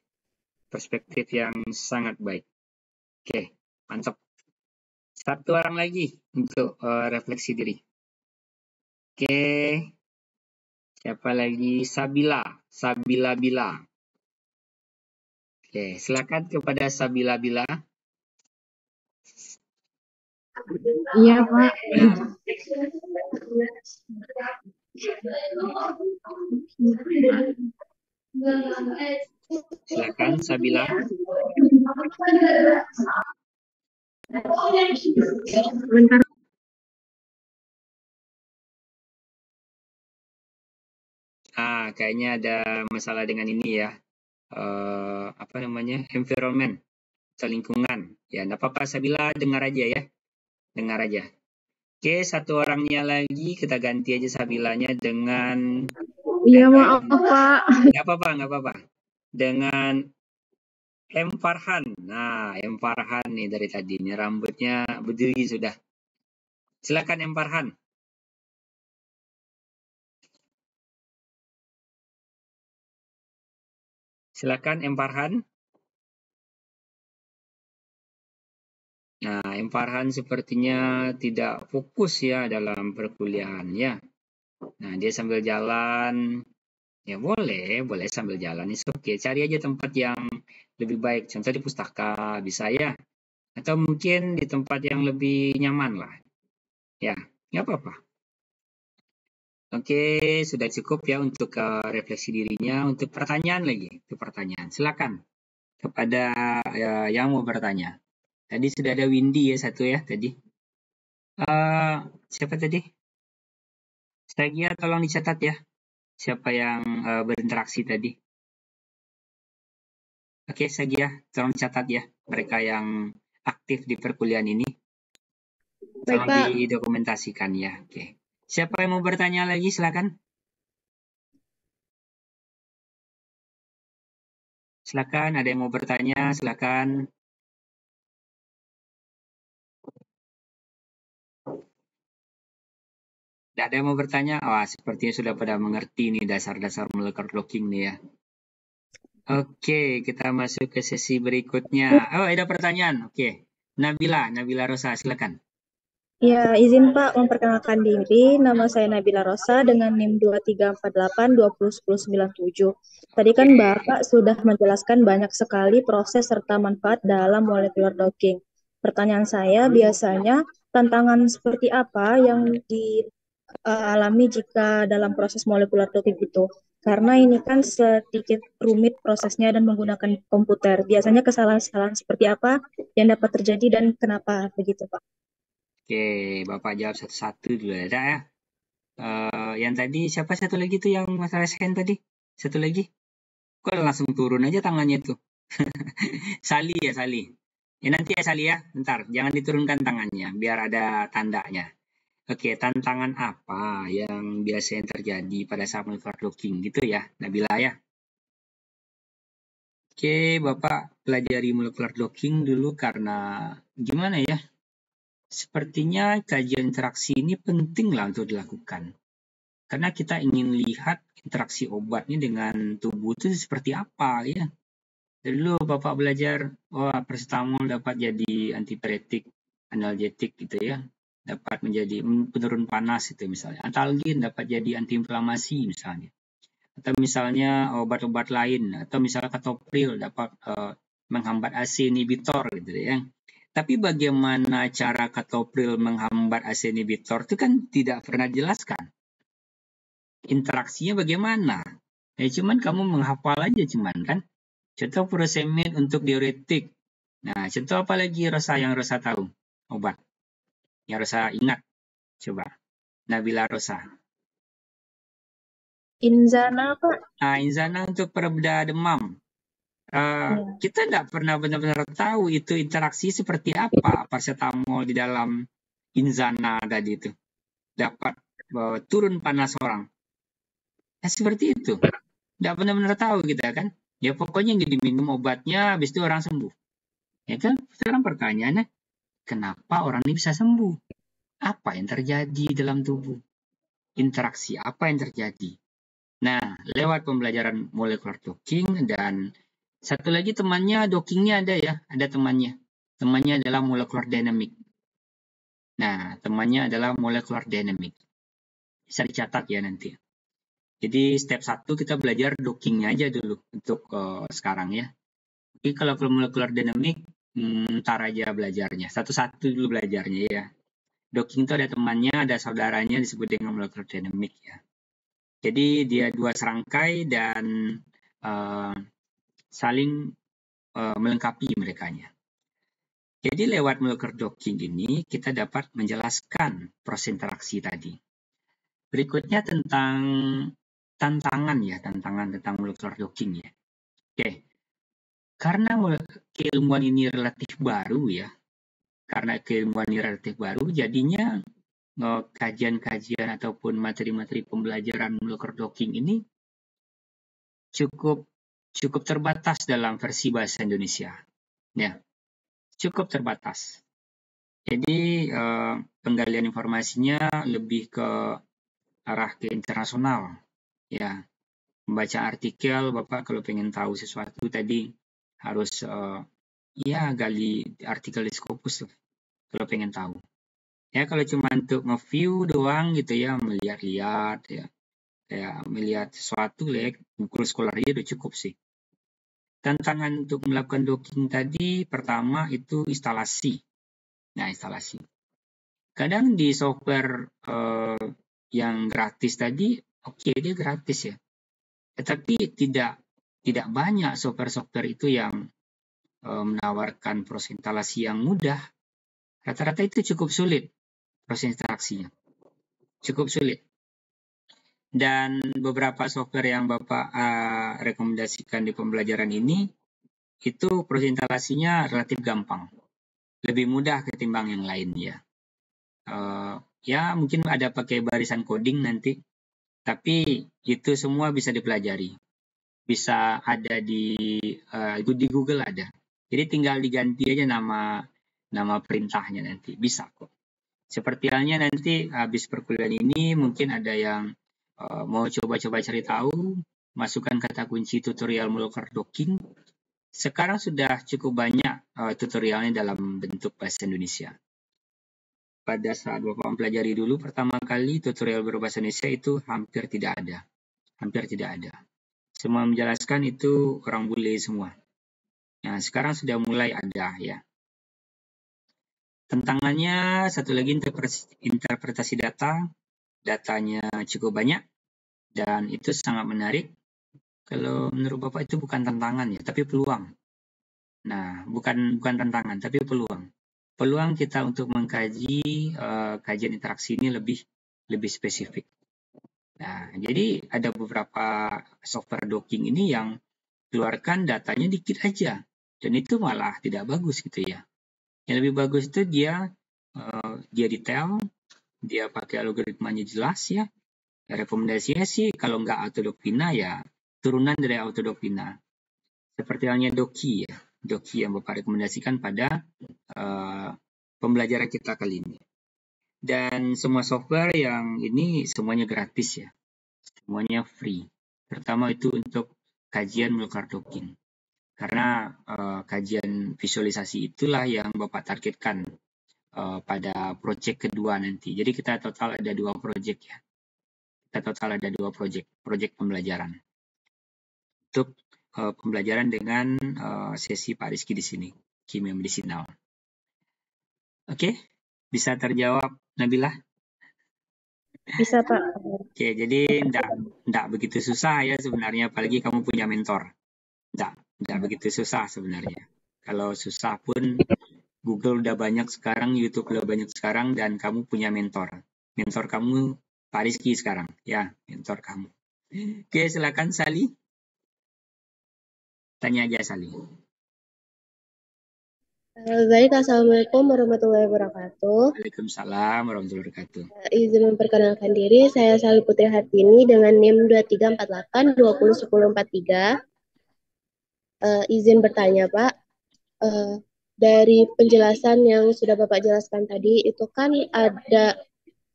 Speaker 1: perspektif yang sangat baik. Oke, mantap. 1 orang lagi untuk refleksi diri. Oke, siapa lagi? Sabila Bila. Oke, silakan kepada Sabila Bila.
Speaker 2: Iya Pak.
Speaker 1: Silakan Sabila.
Speaker 2: Bentar.
Speaker 1: Kayaknya ada masalah dengan ini ya. environment atau lingkungan. Ya, enggak apa-apa Sabila, dengar aja ya. Dengar aja. Oke, satu orangnya lagi kita ganti aja Sabilanya dengan
Speaker 5: Iya, maaf, Pak.
Speaker 1: Enggak apa-apa. Dengan M. Farhan. Nah, M. Farhan nih dari tadi. Ini rambutnya berdiri sudah. Silakan M. Farhan. Silakan M. Farhan. Nah, M. Farhan sepertinya tidak fokus ya dalam perkuliahan ya. Nah, dia sambil jalan. Ya boleh sambil jalan. It's oke. Cari aja tempat yang lebih baik. Contoh di pustaka bisa ya. Atau mungkin di tempat yang lebih nyaman lah. Ya, nggak apa-apa. Oke, sudah cukup ya untuk refleksi dirinya. Untuk pertanyaan lagi. Untuk pertanyaan. Silakan kepada yang mau bertanya. Tadi sudah ada Windy ya satu ya tadi. Siapa tadi? Sagia tolong dicatat ya. Siapa yang berinteraksi tadi? Oke, Sagia, tolong catat ya mereka yang aktif di perkuliahan ini. Tolong didokumentasikan ya. Oke. Siapa yang mau bertanya lagi? Silakan. Silakan, ada yang mau bertanya? Silakan. Tidak ada yang mau bertanya? Wah, sepertinya sudah pada mengerti nih dasar-dasar molecular clocking nih ya. Oke, kita masuk ke sesi berikutnya. Oh, ada pertanyaan. Oke. Nabila Rosa, silakan.
Speaker 6: Ya, izin Pak memperkenalkan diri. Nama saya Nabila Rosa dengan NIM 2348201097. Tadi kan Bapak sudah menjelaskan banyak sekali proses serta manfaat dalam molecular docking. Pertanyaan saya biasanya tantangan seperti apa yang dialami jika dalam proses molecular docking itu? Karena ini kan sedikit rumit prosesnya dan menggunakan komputer. Biasanya kesalahan-kesalahan seperti apa yang dapat terjadi dan kenapa begitu Pak?
Speaker 1: Oke, Bapak jawab satu-satu dulu ya. Yang tadi siapa satu lagi tuh yang masalah scan tadi? Satu lagi? Kok langsung turun aja tangannya tuh? Sali ya, Sali. Ya nanti ya Sali ya, bentar. Jangan diturunkan tangannya, biar ada tandanya. Oke, tantangan apa yang biasanya terjadi pada saat molecular docking gitu ya, Nabila ya? Oke, Bapak pelajari molecular docking dulu karena gimana ya? Sepertinya kajian interaksi ini penting lah untuk dilakukan. Karena kita ingin lihat interaksi obatnya dengan tubuh itu seperti apa ya. Dulu Bapak belajar, paracetamol dapat jadi antipiretik, analgetik gitu ya. Dapat menjadi penurun panas itu misalnya. Antalgin dapat jadi antiinflamasi misalnya. Atau misalnya obat-obat lain. Atau misalnya katopril dapat menghambat AC inhibitor gitu ya. Tapi bagaimana cara katopril menghambat AC inhibitor itu kan tidak pernah dijelaskan. Interaksinya bagaimana? Cuman kamu menghafal aja cuman kan. Contoh furosemid untuk diuretik. Nah, contoh apa lagi yang Rosa tahu? Obat. Yang Rosa ingat. Coba. Nabila Rosa.
Speaker 6: Inzana Pak.
Speaker 1: Inzana untuk pereda demam. Kita tidak pernah benar-benar tahu itu interaksi seperti apa paracetamol di dalam Inzana tadi itu. Dapat turun panas orang. Nah, seperti itu. Tidak benar-benar tahu kita kan. Ya pokoknya yang diminum obatnya, habis itu orang sembuh. Ya kan? Sekarang pertanyaannya, kenapa orang ini bisa sembuh? Apa yang terjadi dalam tubuh? Interaksi apa yang terjadi? Nah, lewat pembelajaran molecular docking dan satu lagi temannya dockingnya ada ya, ada temannya. Temannya adalah molecular dynamic. Nah, temannya adalah molecular dynamic. Bisa dicatat ya nanti. Jadi step 1 kita belajar dockingnya aja dulu untuk sekarang ya. Jadi kalau molecular dynamic, ntar aja belajarnya. Satu-satu dulu belajarnya ya. Docking itu ada temannya, ada saudaranya disebut dengan molecular dynamic ya. Jadi dia dua serangkai dan saling melengkapi merekanya. Jadi lewat molecular docking ini kita dapat menjelaskan proses interaksi tadi. Berikutnya tentang tantangan tentang molecular docking ya. Oke, karena keilmuan ini relatif baru ya, jadinya kajian-kajian ataupun materi-materi pembelajaran molekular docking ini cukup terbatas dalam versi bahasa Indonesia. Ya, cukup terbatas. Jadi penggalian informasinya lebih ke arah ke internasional. Ya, membaca artikel, Bapak kalau pengen tahu sesuatu tadi harus gali artikel di Scopus kalau pengen tahu. Ya, kalau cuma untuk nge-view doang gitu ya, melihat-lihat ya, kayak melihat sesuatu ya, buku sekolah udah cukup sih. Tantangan untuk melakukan docking tadi pertama itu instalasi. Nah, instalasi. Kadang di software yang gratis tadi, oke, dia gratis ya. Tetapi tidak banyak software-software itu yang menawarkan proses instalasi yang mudah. Rata-rata itu cukup sulit proses instalasinya. Cukup sulit. Dan beberapa software yang Bapak rekomendasikan di pembelajaran ini, itu proses instalasinya relatif gampang. Lebih mudah ketimbang yang lain ya. Ya mungkin ada pakai barisan coding nanti, tapi itu semua bisa dipelajari. Bisa ada di Google ada. Jadi tinggal diganti aja nama perintahnya nanti, bisa kok. Seperti halnya nanti habis perkuliahan ini mungkin ada yang mau coba-coba cari tahu, masukkan kata kunci tutorial molekular docking. Sekarang sudah cukup banyak tutorialnya dalam bentuk bahasa Indonesia. Pada saat Bapak mempelajari dulu pertama kali tutorial berbahasa Indonesia itu hampir tidak ada. Semua menjelaskan itu orang bule semua. Nah, sekarang sudah mulai ada ya. Tantangannya satu lagi interpretasi data. Datanya cukup banyak dan itu sangat menarik. Kalau menurut Bapak itu bukan tantangan ya, tapi peluang. Nah, bukan tantangan, tapi peluang. Peluang kita untuk mengkaji kajian interaksi ini lebih spesifik. Nah, jadi ada beberapa software docking ini yang keluarkan datanya dikit aja, dan itu malah tidak bagus gitu ya. Yang lebih bagus itu dia detail, dia pakai algoritmanya jelas ya. Rekomendasinya sih kalau nggak Autodocfina ya turunan dari Autodocfina. Seperti halnya Doki ya. Doki yang Bapak rekomendasikan pada pembelajaran kita kali ini. Dan semua software yang ini semuanya gratis ya. Semuanya free. Pertama itu untuk kajian molekular docking. Karena kajian visualisasi itulah yang Bapak targetkan pada proyek kedua nanti. Jadi kita total ada 2 proyek ya. Proyek pembelajaran. Untuk pembelajaran dengan sesi Pak Rizky di sini, kimia medisinal. Oke, bisa terjawab Nabila?
Speaker 5: Bisa, Pak.
Speaker 1: Oke, jadi enggak begitu susah ya sebenarnya, apalagi kamu punya mentor. Enggak begitu susah sebenarnya. Kalau susah pun Google udah banyak sekarang, YouTube udah banyak sekarang, dan kamu punya mentor. Mentor kamu Pak Rizky sekarang, ya, mentor kamu. Oke, silakan Sali. Tanya aja Sali.
Speaker 5: Baik, Assalamualaikum warahmatullahi wabarakatuh.
Speaker 1: Waalaikumsalam warahmatullahi wabarakatuh.
Speaker 5: Izin memperkenalkan diri, saya Sali Putri Hartini dengan NIM 2348 201043. Izin bertanya, Pak. Dari penjelasan yang sudah Bapak jelaskan tadi, itu kan ada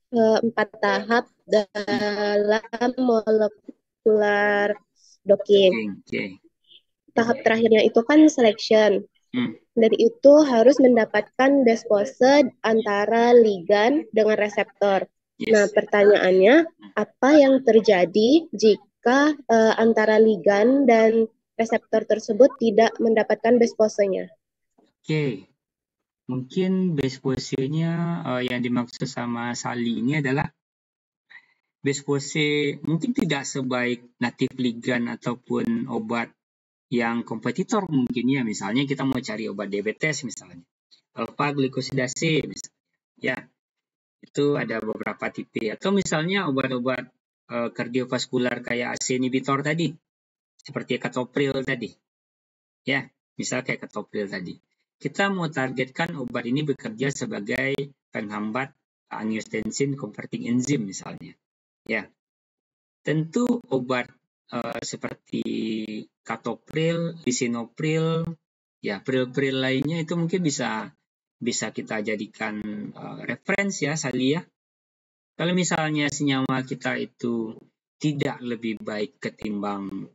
Speaker 5: 4 tahap dalam molekular docking.
Speaker 1: Okay.
Speaker 5: Tahap terakhirnya itu kan selection. Dan itu harus mendapatkan base pose antara ligan dengan reseptor.
Speaker 1: Yes.
Speaker 5: Nah, pertanyaannya, apa yang terjadi jika antara ligan dan reseptor tersebut tidak mendapatkan base pose-nya?
Speaker 1: Oke. Mungkin base pose-nya yang dimaksud sama Sali ini adalah base pose mungkin tidak sebaik native ligan ataupun obat yang kompetitor mungkin ya. Misalnya kita mau cari obat diabetes misalnya. Alpha glucosidase misalnya. Ya. Itu ada beberapa tipe. Atau misalnya obat-obat kardiovaskular kayak ACE inhibitor tadi. Seperti Captopril tadi. Ya, misal kayak ketopril tadi. Kita mau targetkan obat ini bekerja sebagai penghambat angiotensin converting enzyme misalnya. Ya, tentu obat seperti katopril, lisinopril, ya pril-pril lainnya itu mungkin bisa kita jadikan referensi ya, Sali ya. Kalau misalnya senyawa kita itu tidak lebih baik ketimbang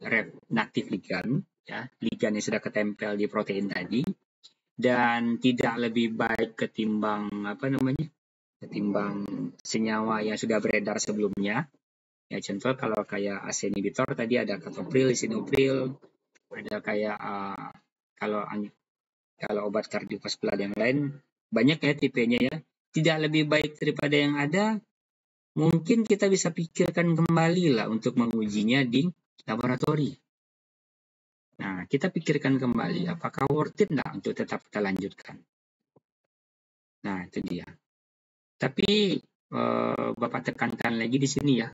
Speaker 1: natif ligan, ya, ligan yang sudah ketempel di protein tadi, dan tidak lebih baik ketimbang ketimbang senyawa yang sudah beredar sebelumnya. Ya, contoh kalau kayak ACE inhibitor tadi ada katopril, lisinopril, ada kayak kalau obat kardiovaskular yang lain banyak ya tipenya ya. Tidak lebih baik daripada yang ada, mungkin kita bisa pikirkan kembali lah untuk mengujinya di laboratori. Nah, kita pikirkan kembali apakah worth it nggak untuk tetap kita lanjutkan. Nah, itu dia. Tapi Bapak tekankan lagi di sini ya.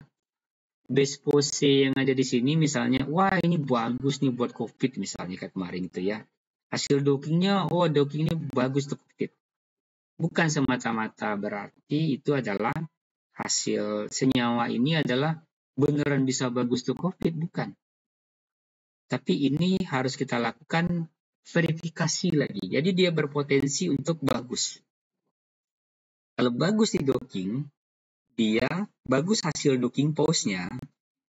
Speaker 1: Base pose yang ada di sini misalnya, wah ini bagus nih buat COVID misalnya kayak kemarin itu ya. Hasil dockingnya, oh dockingnya bagus untuk COVID. Bukan semata-mata berarti itu adalah hasil senyawa ini adalah beneran bisa bagus untuk COVID, bukan. Tapi ini harus kita lakukan verifikasi lagi. Jadi dia berpotensi untuk bagus. Kalau bagus di docking, dia bagus hasil docking pose-nya,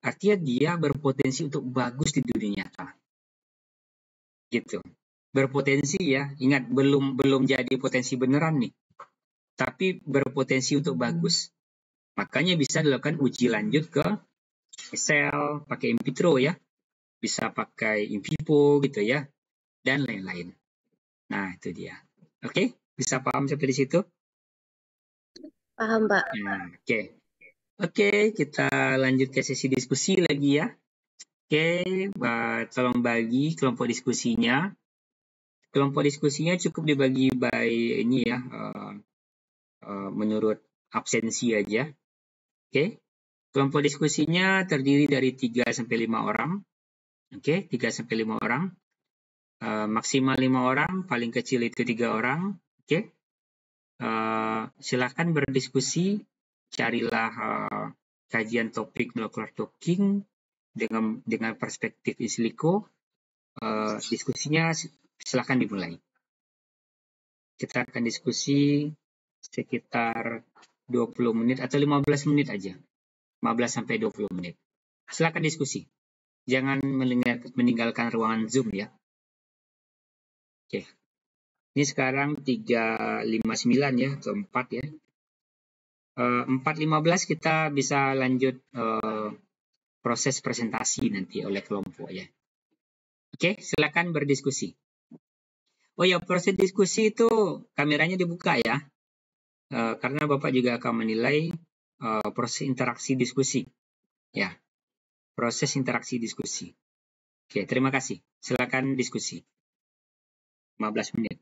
Speaker 1: artinya dia berpotensi untuk bagus di dunia nyata. Gitu. Berpotensi ya, ingat belum jadi potensi beneran nih. Tapi berpotensi untuk bagus. Makanya bisa dilakukan uji lanjut ke sel, pakai in vitro ya. Bisa pakai in vivo gitu ya. Dan lain-lain. Nah, itu dia. Oke, bisa paham sampai di situ?
Speaker 5: Paham, Pak.
Speaker 1: Nah, Oke, kita lanjut ke sesi diskusi lagi ya. Oke, tolong bagi kelompok diskusinya. Kelompok diskusinya cukup dibagi by ini ya, menurut absensi aja. Oke, kelompok diskusinya terdiri dari 3-5 orang. Oke, 3-5 orang. Maksimal 5 orang, paling kecil itu 3 orang. Oke, silakan berdiskusi. Carilah kajian topik molecular docking dengan perspektif Isliko. Diskusinya silakan dimulai. Kita akan diskusi sekitar 20 menit atau 15 menit aja. 15 sampai 20 menit. Silakan diskusi. Jangan meninggalkan ruangan Zoom ya. Oke. Ini sekarang 3:59 ya, atau 4 ya. 4:15 kita bisa lanjut proses presentasi nanti oleh kelompok ya. Oke, silakan berdiskusi. Oh ya, proses diskusi itu kameranya dibuka ya. Karena Bapak juga akan menilai proses interaksi diskusi. Ya, proses interaksi diskusi. Oke, terima kasih. Silakan diskusi. 15 menit.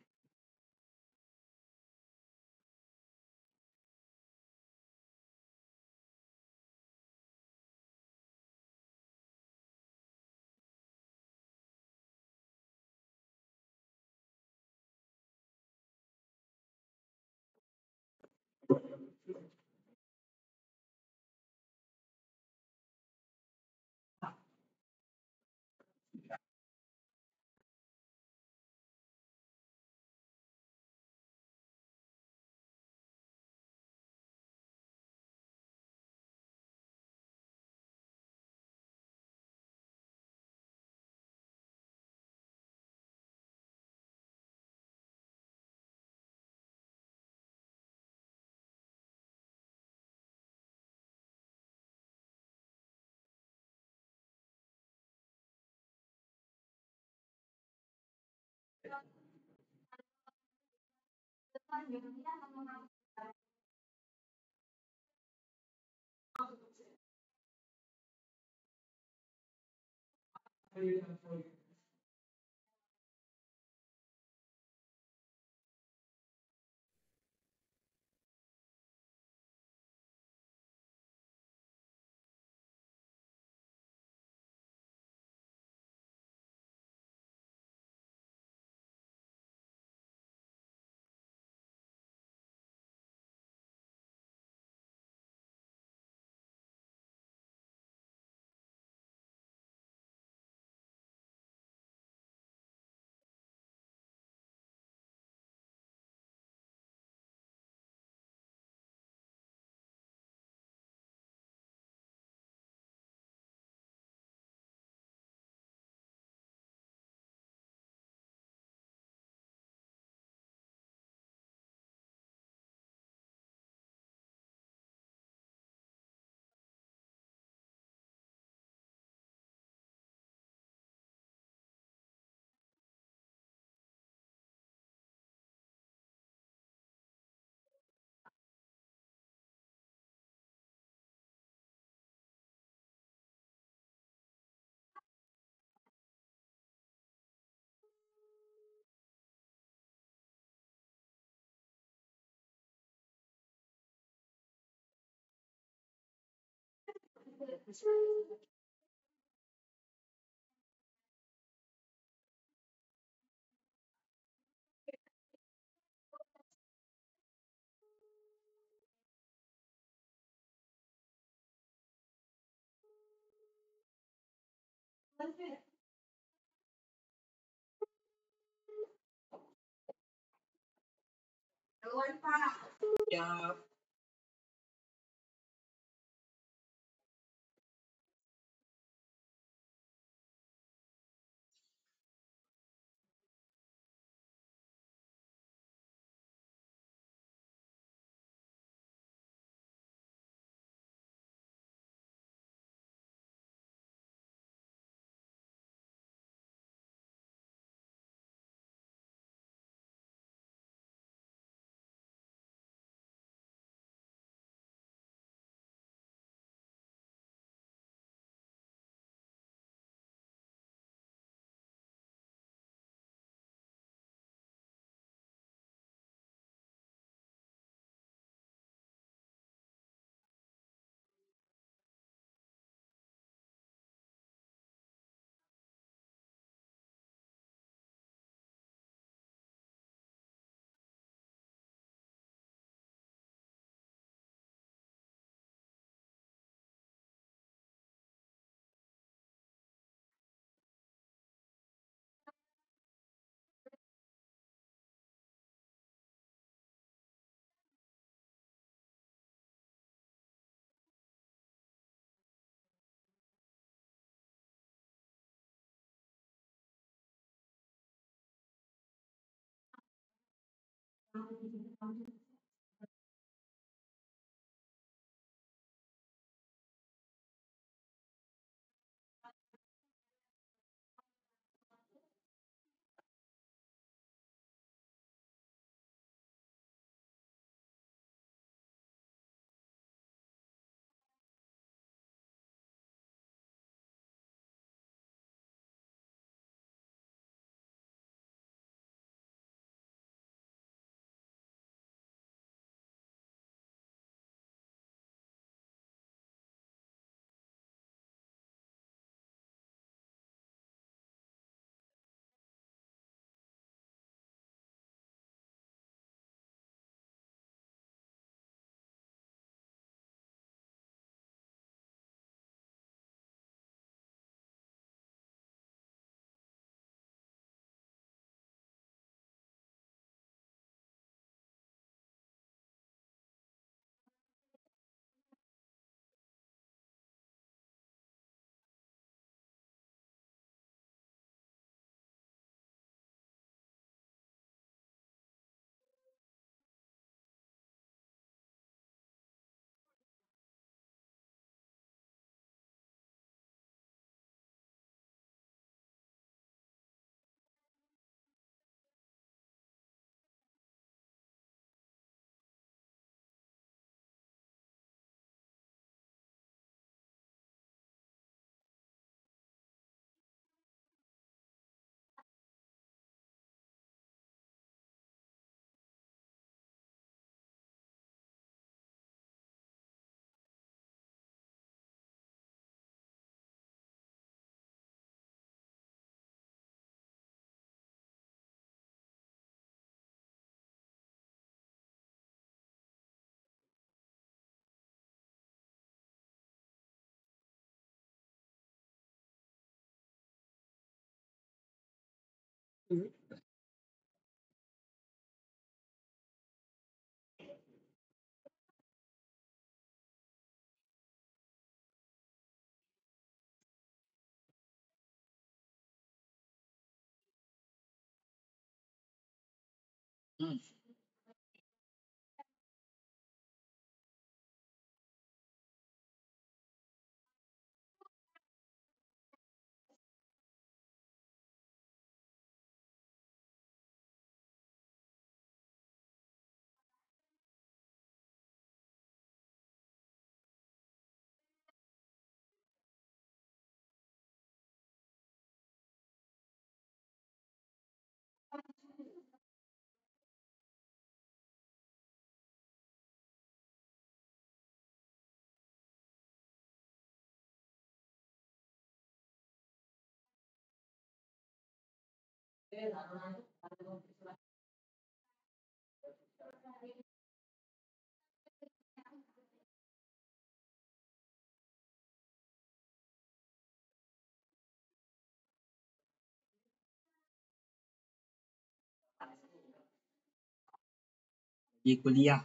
Speaker 1: Di kuliah.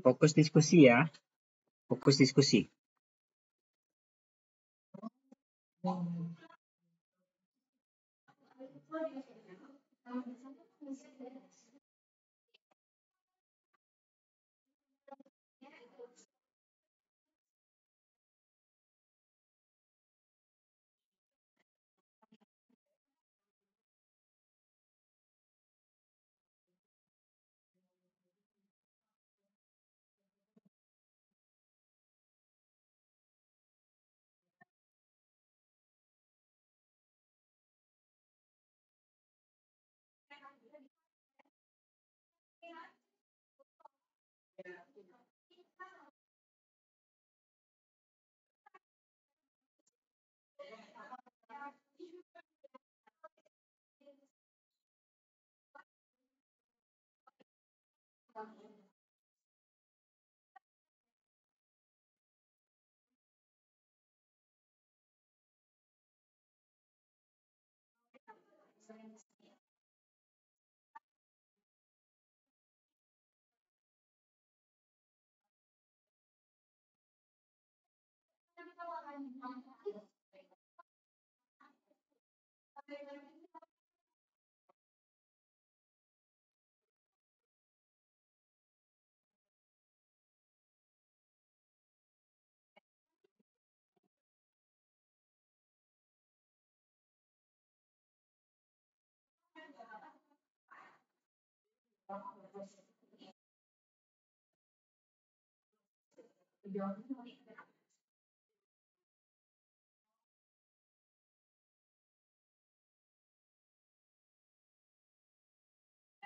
Speaker 1: Fokus diskusi ya. Fokus diskusi.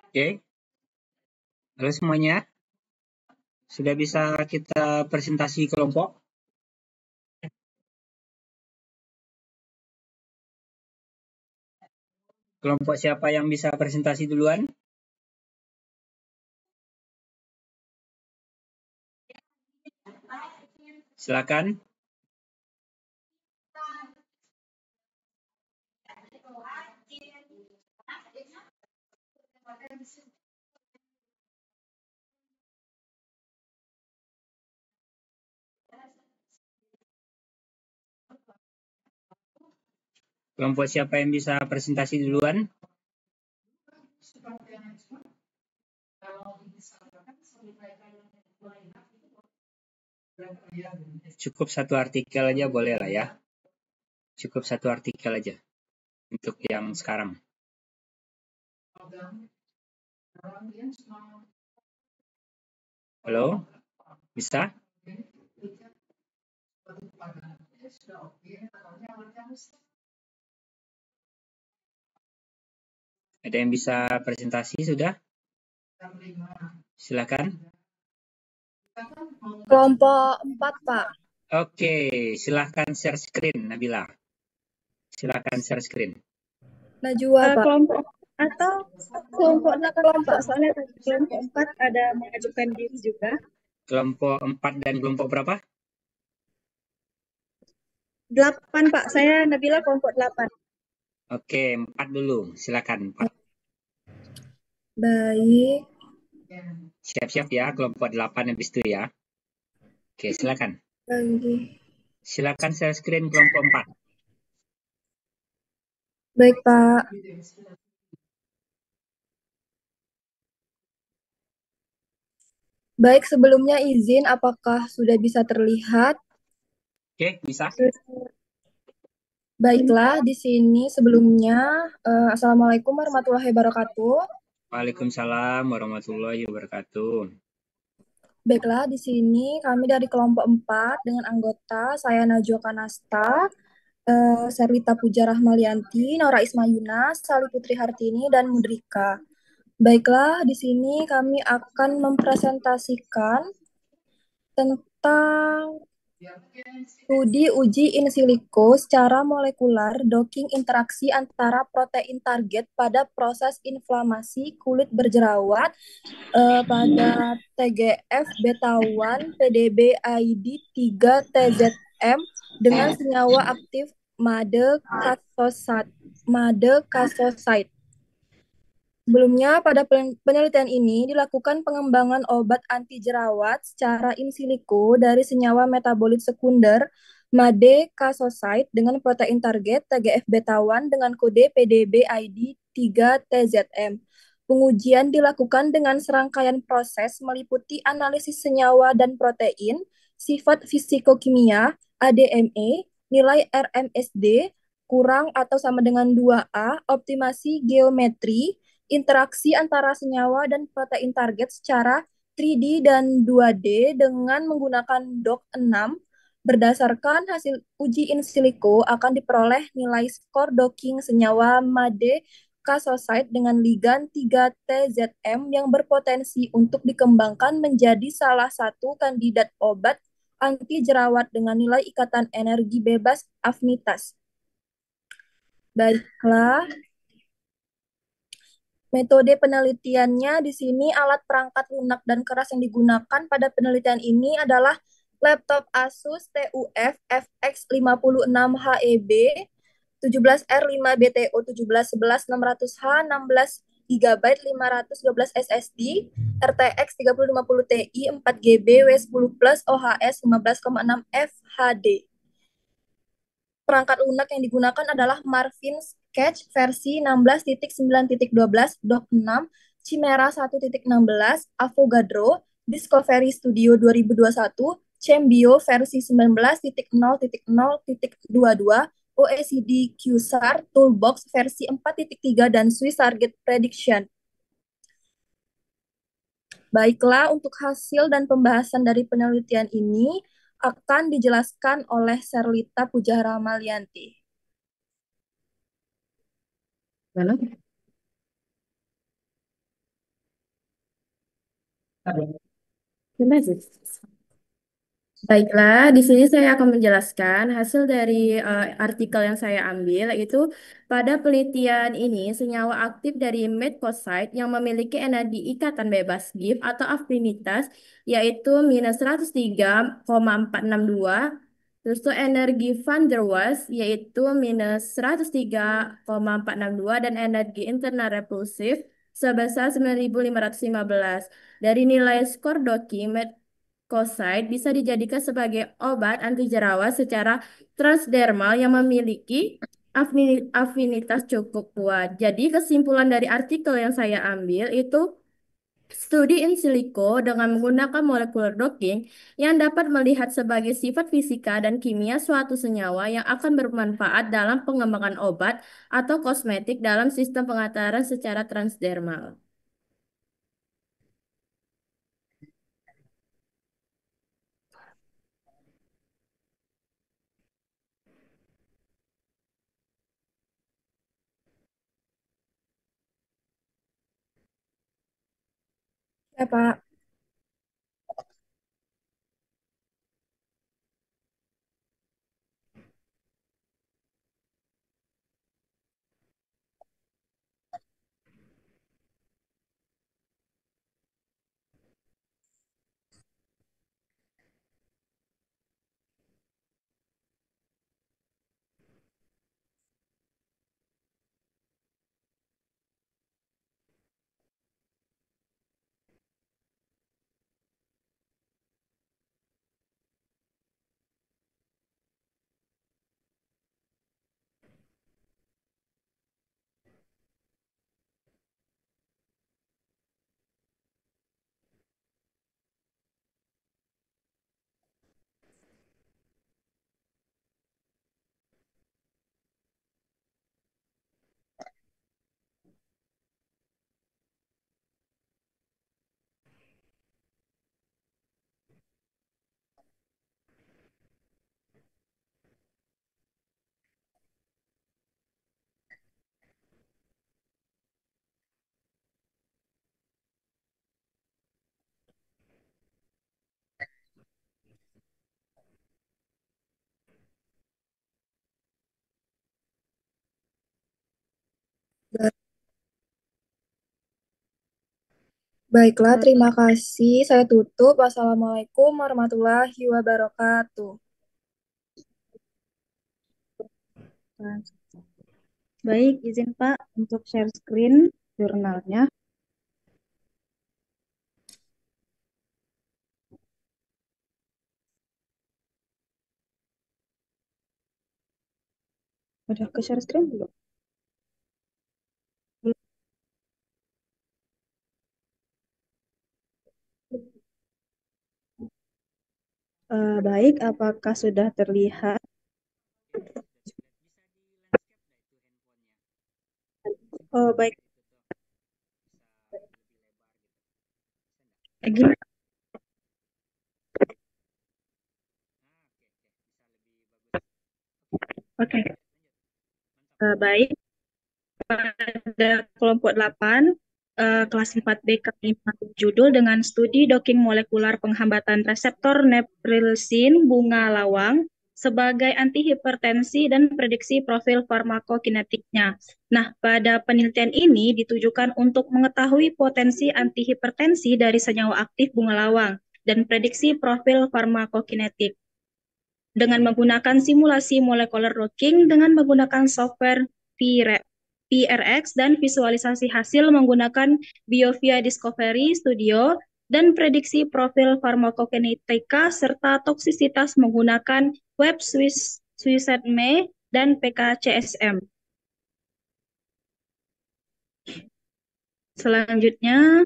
Speaker 1: Oke. Halo semuanya. Sudah bisa kita presentasi kelompok? Kelompok siapa yang bisa presentasi duluan? Silakan. Kelompok siapa yang bisa presentasi duluan? Cukup satu artikel aja boleh lah ya. Cukup satu artikel aja untuk yang sekarang. Halo? Bisa? Ada yang bisa presentasi sudah? Silakan.
Speaker 8: Kelompok 4, Pak.
Speaker 1: Oke, silakan share screen, Nabila. Silakan share screen.
Speaker 8: Najwa, Pak.
Speaker 6: Kelompok atau kelompok 8,
Speaker 8: Kelompok
Speaker 6: Pak. Soalnya tadi kelompok 4 ada mengajukan diri juga.
Speaker 1: Kelompok 4 dan kelompok berapa?
Speaker 6: 8, Pak. Saya Nabila kelompok 8.
Speaker 1: Oke, 4 dulu. Silakan 4.
Speaker 8: baik.
Speaker 1: Siap-siap ya, kelompok 8 habis itu ya. Oke, silakan.
Speaker 8: Lagi.
Speaker 1: Silakan share screen kelompok 4.
Speaker 8: Baik, Pak. Baik, sebelumnya izin apakah sudah bisa terlihat?
Speaker 1: Oke, bisa.
Speaker 8: Baiklah, di sini sebelumnya Assalamualaikum warahmatullahi wabarakatuh.
Speaker 1: Waalaikumsalam warahmatullahi wabarakatuh.
Speaker 8: Baiklah, di sini kami dari kelompok 4 dengan anggota saya Najwa Kanasta, Serlita Puja Rahmalianti, Nora Ismayuna, Sali Putri Hartini, dan Mudrika. Baiklah, di sini kami akan mempresentasikan tentang studi uji in silico secara molekular docking interaksi antara protein target pada proses inflamasi kulit berjerawat pada TGF beta 1 PDB ID 3 TZM dengan senyawa aktif Madecassoside. Sebelumnya, pada penelitian ini dilakukan pengembangan obat anti jerawat secara in silico dari senyawa metabolit sekunder Madecassoside dengan protein target TGF beta 1 dengan kode PDB ID 3 TZM. Pengujian dilakukan dengan serangkaian proses meliputi analisis senyawa dan protein, sifat fisikokimia, ADME, nilai RMSD, kurang atau sama dengan 2A, optimasi geometri, interaksi antara senyawa dan protein target secara 3D dan 2D dengan menggunakan DOC6. Berdasarkan hasil uji in silico akan diperoleh nilai skor docking senyawa Madecassoside dengan ligan 3-TZM yang berpotensi untuk dikembangkan menjadi salah satu kandidat obat anti jerawat dengan nilai ikatan energi bebas afinitas. Baiklah, metode penelitiannya di sini alat perangkat lunak dan keras yang digunakan pada penelitian ini adalah laptop Asus TUF FX56HEB 17R5BTO 1711 600H 16 GB 512 SSD RTX 3050 Ti 4 GB W10 Plus OHS 15,6 FHD. Perangkat lunak yang digunakan adalah Marvin Sketch versi 16.9.12 dock 6, Chimera 1.16, Avogadro, Discovery Studio 2021, Chembio versi 19.0.0.22, OECD QSAR Toolbox versi 4.3 dan Swiss Target Prediction. Baiklah, untuk hasil dan pembahasan dari penelitian ini akan dijelaskan oleh Serlita Puja Rahmalianti.
Speaker 3: Mana?
Speaker 9: Baiklah, di sini saya akan menjelaskan hasil dari artikel yang saya ambil, yaitu pada penelitian ini senyawa aktif dari medcoside yang memiliki energi ikatan bebas gift atau afinitas yaitu minus 103,462, terus tuh energi van der Waals yaitu minus 103,462 dan energi internal repulsif sebesar 9.515. Dari nilai skor docking Kosaid bisa dijadikan sebagai obat anti jerawat secara transdermal yang memiliki afinitas cukup kuat. Jadi kesimpulan dari artikel yang saya ambil itu studi in silico dengan menggunakan molecular docking yang dapat melihat sebagai sifat fisika dan kimia suatu senyawa yang akan bermanfaat dalam pengembangan obat atau kosmetik dalam sistem pengantaran secara transdermal.
Speaker 8: Ya, Pak. Baiklah, terima kasih. Saya tutup. Wassalamualaikum warahmatullahi wabarakatuh.
Speaker 6: Baik, izin Pak untuk share screen jurnalnya. Udah ke share screen belum? Baik, apakah sudah terlihat? Oh, baik. Lagi. Oke. Baik. Pada kelompok 8, kelas 4B kami mengambil judul dengan studi docking molekular penghambatan reseptor neprilysin bunga lawang sebagai antihipertensi dan prediksi profil farmakokinetiknya. Nah, pada penelitian ini ditujukan untuk mengetahui potensi antihipertensi dari senyawa aktif bunga lawang dan prediksi profil farmakokinetik dengan menggunakan simulasi molecular docking dengan menggunakan software PRX dan visualisasi hasil menggunakan BioVia Discovery Studio dan prediksi profil farmakokinetika serta toksisitas menggunakan Web Suicide dan PKCSM. Selanjutnya,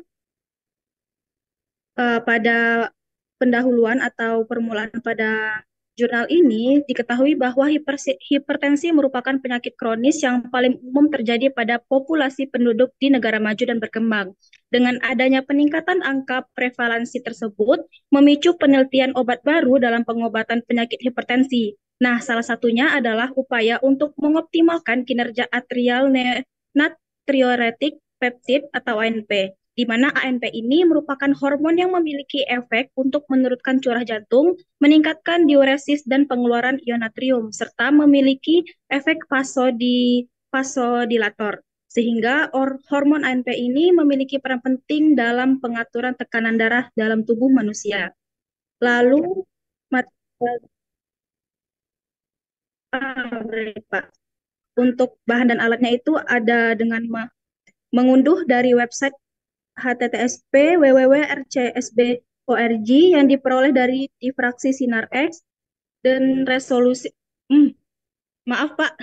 Speaker 6: pada pendahuluan atau permulaan pada jurnal ini diketahui bahwa hipertensi merupakan penyakit kronis yang paling umum terjadi pada populasi penduduk di negara maju dan berkembang. Dengan adanya peningkatan angka prevalensi tersebut, memicu penelitian obat baru dalam pengobatan penyakit hipertensi. Nah, salah satunya adalah upaya untuk mengoptimalkan kinerja atrial natriuretic peptide atau ANP, di mana ANP ini merupakan hormon yang memiliki efek untuk menurunkan curah jantung, meningkatkan diuresis dan pengeluaran ion natrium, serta memiliki efek vasodilator. Sehingga hormon ANP ini memiliki peran penting dalam pengaturan tekanan darah dalam tubuh manusia. Lalu, Pak, untuk bahan dan alatnya itu ada dengan mengunduh dari website http://www.rcsb.org yang diperoleh dari difraksi sinar X dan resolusi. Maaf Pak.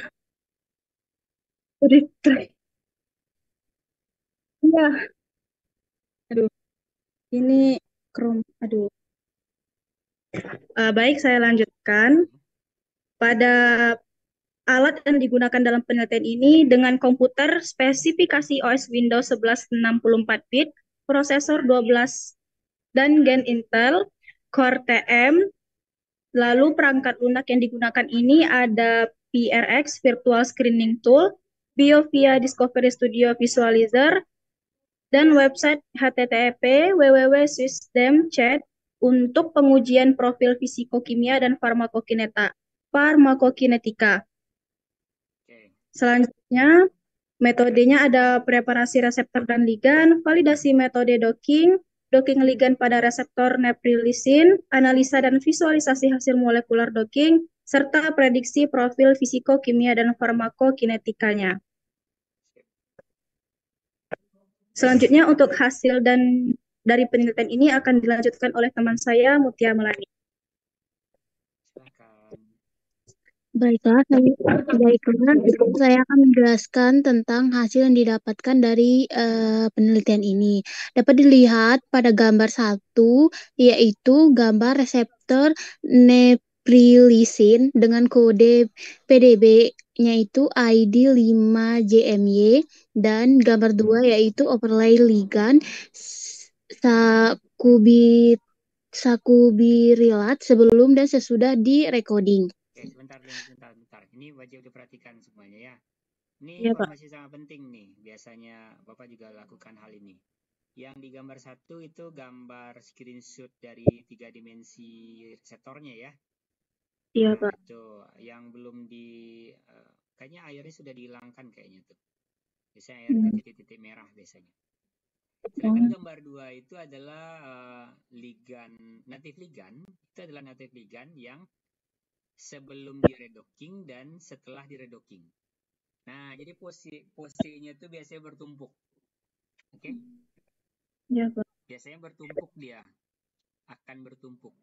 Speaker 6: Iya. Aduh. Ini Chrome. Aduh. Baik, saya lanjutkan. Pada alat yang digunakan dalam penelitian ini dengan komputer spesifikasi OS Windows 11 64 bit, prosesor 12 dan Gen Intel, Core TM. Lalu perangkat lunak yang digunakan ini ada PRX Virtual Screening Tool, BioVia Discovery Studio Visualizer, dan website http://www.swissdemchat untuk pengujian profil fisikokimia dan farmakokinetika. Selanjutnya, metodenya ada preparasi reseptor dan ligan, validasi metode docking ligan pada reseptor neprilysin, analisa dan visualisasi hasil molekular docking, serta prediksi profil fisikokimia dan farmakokinetikanya. Selanjutnya untuk hasil dari penelitian ini akan dilanjutkan oleh teman saya, Mutia Melani.
Speaker 7: Baiklah, saya akan menjelaskan tentang hasil yang didapatkan dari penelitian ini. Dapat dilihat pada gambar 1, yaitu gambar reseptor neprilysin dengan kode PDB-nya itu ID5JMY, dan gambar 2 yaitu overlay ligand sakubirilat sebelum dan sesudah di recording.
Speaker 1: Oke, sebentar. Ini wajib diperhatikan semuanya ya. Ini
Speaker 6: Ya,
Speaker 1: informasi sangat penting nih. Biasanya Bapak juga lakukan hal ini. Yang di gambar 1 itu gambar screenshot dari 3 dimensi reseptornya ya.
Speaker 6: Iya,
Speaker 1: Nah,
Speaker 6: Pak.
Speaker 1: itu yang belum kayaknya airnya sudah dihilangkan kayaknya tuh. Biasanya air itu titik-titik merah biasanya. Sedangkan gambar 2 itu adalah native ligand. Itu adalah native ligand yang sebelum di-redocking dan setelah di-redocking. Nah, jadi posisinya itu biasanya bertumpuk. Oke?
Speaker 6: Ya, Pak.
Speaker 1: Biasanya bertumpuk dia. Akan bertumpuk.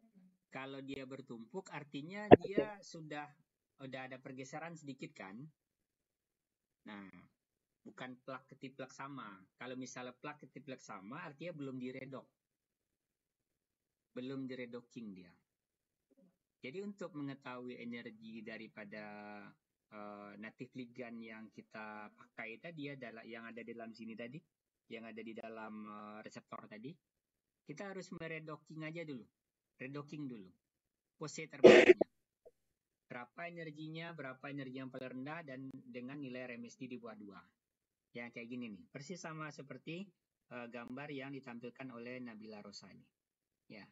Speaker 1: Kalau dia bertumpuk artinya dia sudah ada pergeseran sedikit kan? Nah, bukan plak ketiplak sama. Kalau misalnya plak ketiplak sama artinya belum di-redock. Belum di-redocking dia. Jadi untuk mengetahui energi daripada native ligand yang kita pakai tadi adalah yang ada di dalam sini tadi, yang ada di dalam reseptor tadi, kita harus meredocking aja dulu, redocking dulu, posisi terbaiknya. Berapa energi yang paling rendah dan dengan nilai RMSD di bawah 2. Yang kayak gini nih, persis sama seperti gambar yang ditampilkan oleh Nabila Rosani. Ya.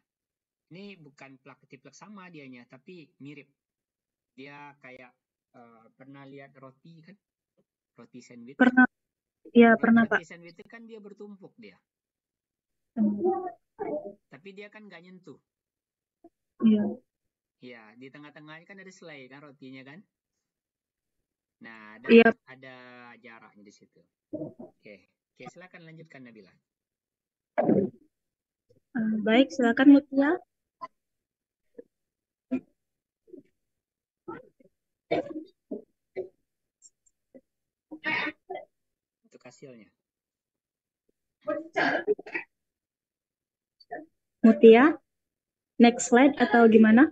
Speaker 1: Ini bukan plak ketiplak sama dianya, tapi mirip. Dia kayak pernah lihat roti kan? Roti sandwich.
Speaker 6: Pernah. Iya, pernah, Pak.
Speaker 1: Roti sandwich itu kan dia bertumpuk dia. Tapi dia kan nggak nyentuh.
Speaker 6: Iya.
Speaker 1: Iya, di tengah-tengahnya kan ada selai kan rotinya kan? Nah, ada jaraknya di situ. Oke, silakan lanjutkan Nabila.
Speaker 6: Baik, silakan Mutia.
Speaker 1: Untuk hasilnya.
Speaker 6: Mutia, next slide atau gimana?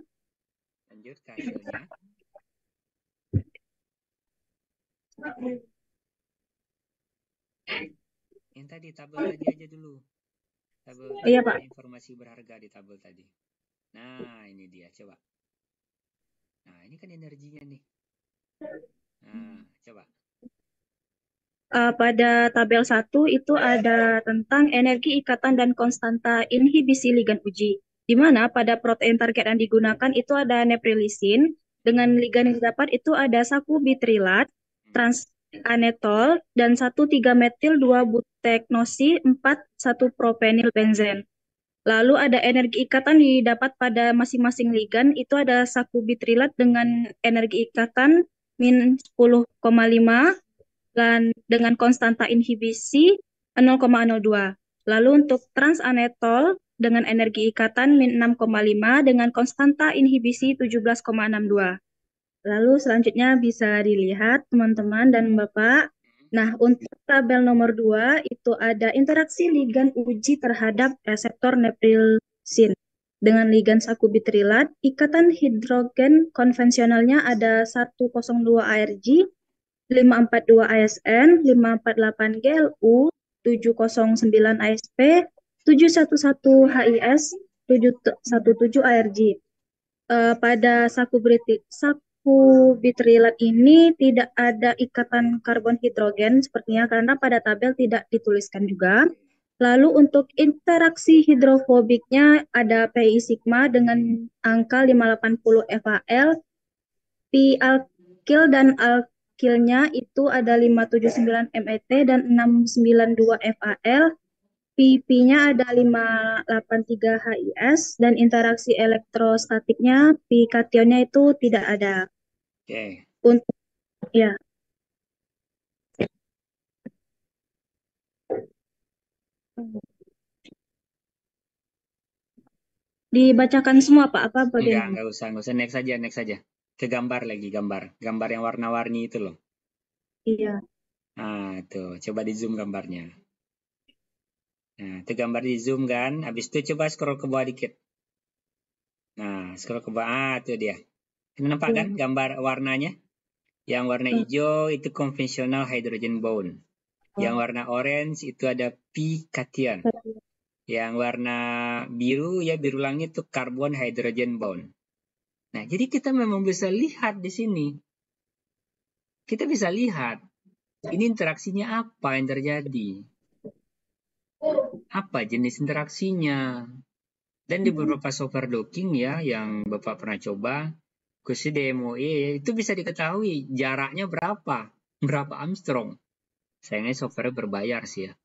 Speaker 1: Lanjut ke hasilnya. Yang tadi tabel tadi aja dulu. Tabel
Speaker 6: iya, Pak.
Speaker 1: Informasi berharga di tabel tadi. Nah, ini dia, coba. Nah, ini kan energinya nih. Nah, coba.
Speaker 6: Pada tabel 1 itu ada tentang energi ikatan dan konstanta inhibisi ligand uji, di mana pada protein target yang digunakan itu ada neprilysin, dengan ligan yang didapat itu ada sakubitrilat, transanetol, dan 1,3-metil 2-buteknosi 4,1-propenil benzen. Lalu ada energi ikatan didapat pada masing-masing ligan, itu ada sakubitrilat dengan energi ikatan min 10,5, dan dengan konstanta inhibisi 0,02. Lalu untuk transanetol dengan energi ikatan min 6,5 dengan konstanta inhibisi 17,62. Lalu selanjutnya bisa dilihat teman-teman dan Bapak. Nah, untuk tabel nomor 2 itu ada interaksi ligan uji terhadap reseptor neprilysin. Dengan ligan sakubitrilat, ikatan hidrogen konvensionalnya ada 102 ARG, 542 ASN, 548 GLU, 709 ASP, 711 HIS, 717 ARG. Pada sakubitrilat ini tidak ada ikatan karbon hidrogen sepertinya karena pada tabel tidak dituliskan juga. Lalu untuk interaksi hidrofobiknya ada PI sigma dengan angka 580 FAL, Pi alkil dan alkilnya itu ada 579 MET dan 692 FAL, Pi-nya ada 583 HIS dan interaksi elektrostatiknya Pi kationnya itu tidak ada.
Speaker 1: Oke.
Speaker 6: Untuk ya. Dibacakan semua Pak, apa bagaimana?
Speaker 1: Enggak usah. Next saja. Ke gambar lagi, gambar yang warna-warni itu loh.
Speaker 6: Iya.
Speaker 1: Nah, tuh, coba di zoom gambarnya. Nah, itu gambar di zoom kan. Habis itu coba scroll ke bawah dikit. Nah, scroll ke bawah. Itu dia. Ini nampak kan gambar warnanya? Yang warna hijau itu konvensional hydrogen bond. Yang warna orange itu ada Pi cation. Yang warna biru ya biru langit itu karbon hydrogen bond. Nah, jadi kita memang bisa lihat di sini. Kita bisa lihat ini interaksinya apa yang terjadi. Apa jenis interaksinya. Dan di beberapa software docking ya yang Bapak pernah coba, khususnya DMOE, itu bisa diketahui jaraknya berapa Armstrong. Sayangnya software berbayar sih ya.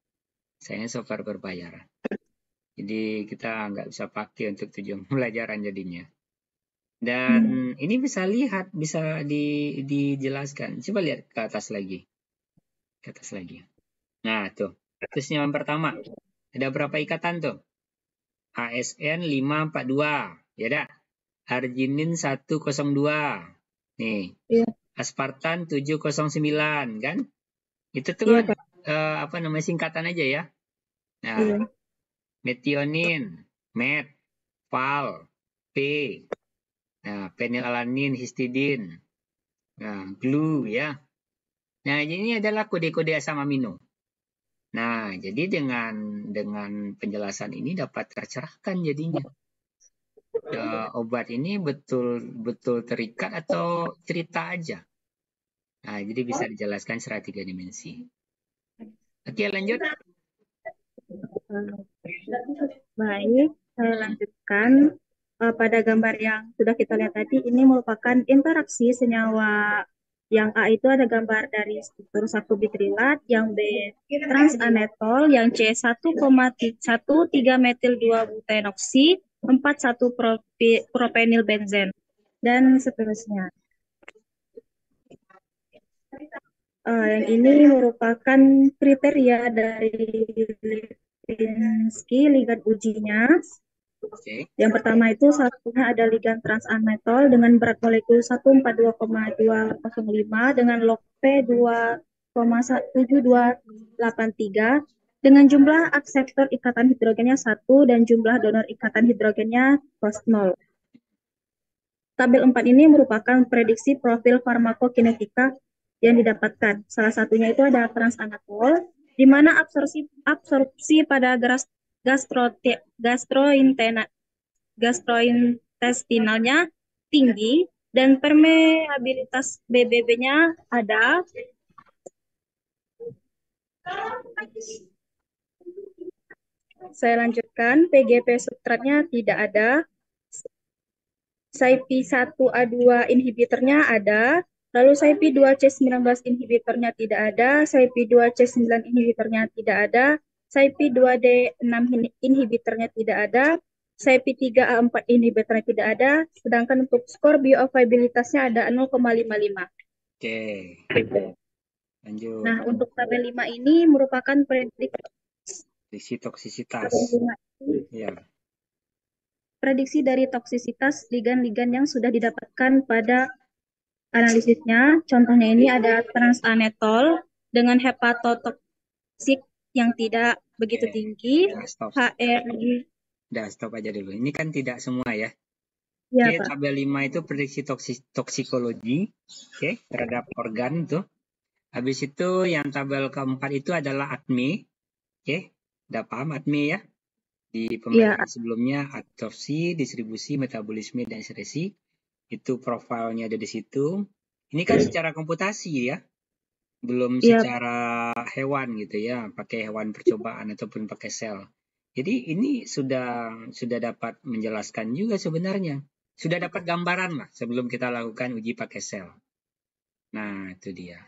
Speaker 1: Jadi kita nggak bisa pakai untuk tujuan pembelajaran jadinya. Dan ini bisa lihat, bisa dijelaskan. Coba lihat ke atas lagi. Nah, tuh. Terus yang pertama. Ada berapa ikatan tuh? ASN 542. Ya dah. Arginin 102. Nih. Aspartan 709 kan? Itu tuh kan singkatan aja ya. Nah, metionin, met, val, p. Nah, penilalanin, histidin. Nah, glue ya. Nah, ini adalah kode-kode asam amino. Nah, jadi dengan penjelasan ini dapat tercerahkan jadinya. Obat ini betul terikat atau cerita aja. Nah, jadi bisa dijelaskan secara 3 dimensi. Oke, lanjut.
Speaker 6: Baik, saya lanjutkan. Pada gambar yang sudah kita lihat tadi, ini merupakan interaksi senyawa. Yang A itu ada gambar dari struktur 1 bitrilat, yang B transanetol, yang C 1,13 metil 2 butenoksi, 41 propenil benzen, dan seterusnya. Yang ini merupakan kriteria dari Lipinski ligan ujinya. Yang pertama itu satunya ada ligan transanetol dengan berat molekul 142,205 dengan log P 2,7283 dengan jumlah akseptor ikatan hidrogennya 1 dan jumlah donor ikatan hidrogennya 0. Tabel 4 ini merupakan prediksi profil farmakokinetika yang didapatkan. Salah satunya itu ada transanetol, di mana absorpsi pada gastrointestinalnya tinggi dan permeabilitas BBB-nya ada. Saya lanjutkan, PGP substratnya tidak ada. CYP1A2 inhibitornya ada. Lalu CYP2C19 inhibitornya tidak ada, CYP2C9 inhibitornya tidak ada, CYP2D6 inhibitornya tidak ada, CYP3A4 inhibitornya tidak ada, sedangkan untuk skor bioavailabilitasnya ada 0,55.
Speaker 1: Oke. Lanjut.
Speaker 6: Nah, untuk tabel 5 ini merupakan prediksi
Speaker 1: toksisitas. Ya.
Speaker 6: Prediksi dari toksisitas ligan-ligan yang sudah didapatkan pada analisisnya. Contohnya ini ada transanetol dengan hepatotoksik yang tidak begitu tinggi. HRI.
Speaker 1: Stop aja dulu. Ini kan tidak semua ya.
Speaker 6: Ya,
Speaker 1: Oke, tabel 5 itu prediksi toksikologi, terhadap organ itu. Habis itu yang tabel keempat itu adalah ADME. Udah paham ADME ya? Di pembelajaran sebelumnya, absorpsi, distribusi, metabolisme, dan ekskresi. Itu profilnya ada di situ. Ini kan secara komputasi ya. belum
Speaker 8: Iya.
Speaker 1: secara hewan gitu ya, pakai hewan percobaan ataupun pakai sel. Jadi ini sudah dapat menjelaskan juga sebenarnya. Sudah dapat gambaran lah sebelum kita lakukan uji pakai sel. Nah, itu dia.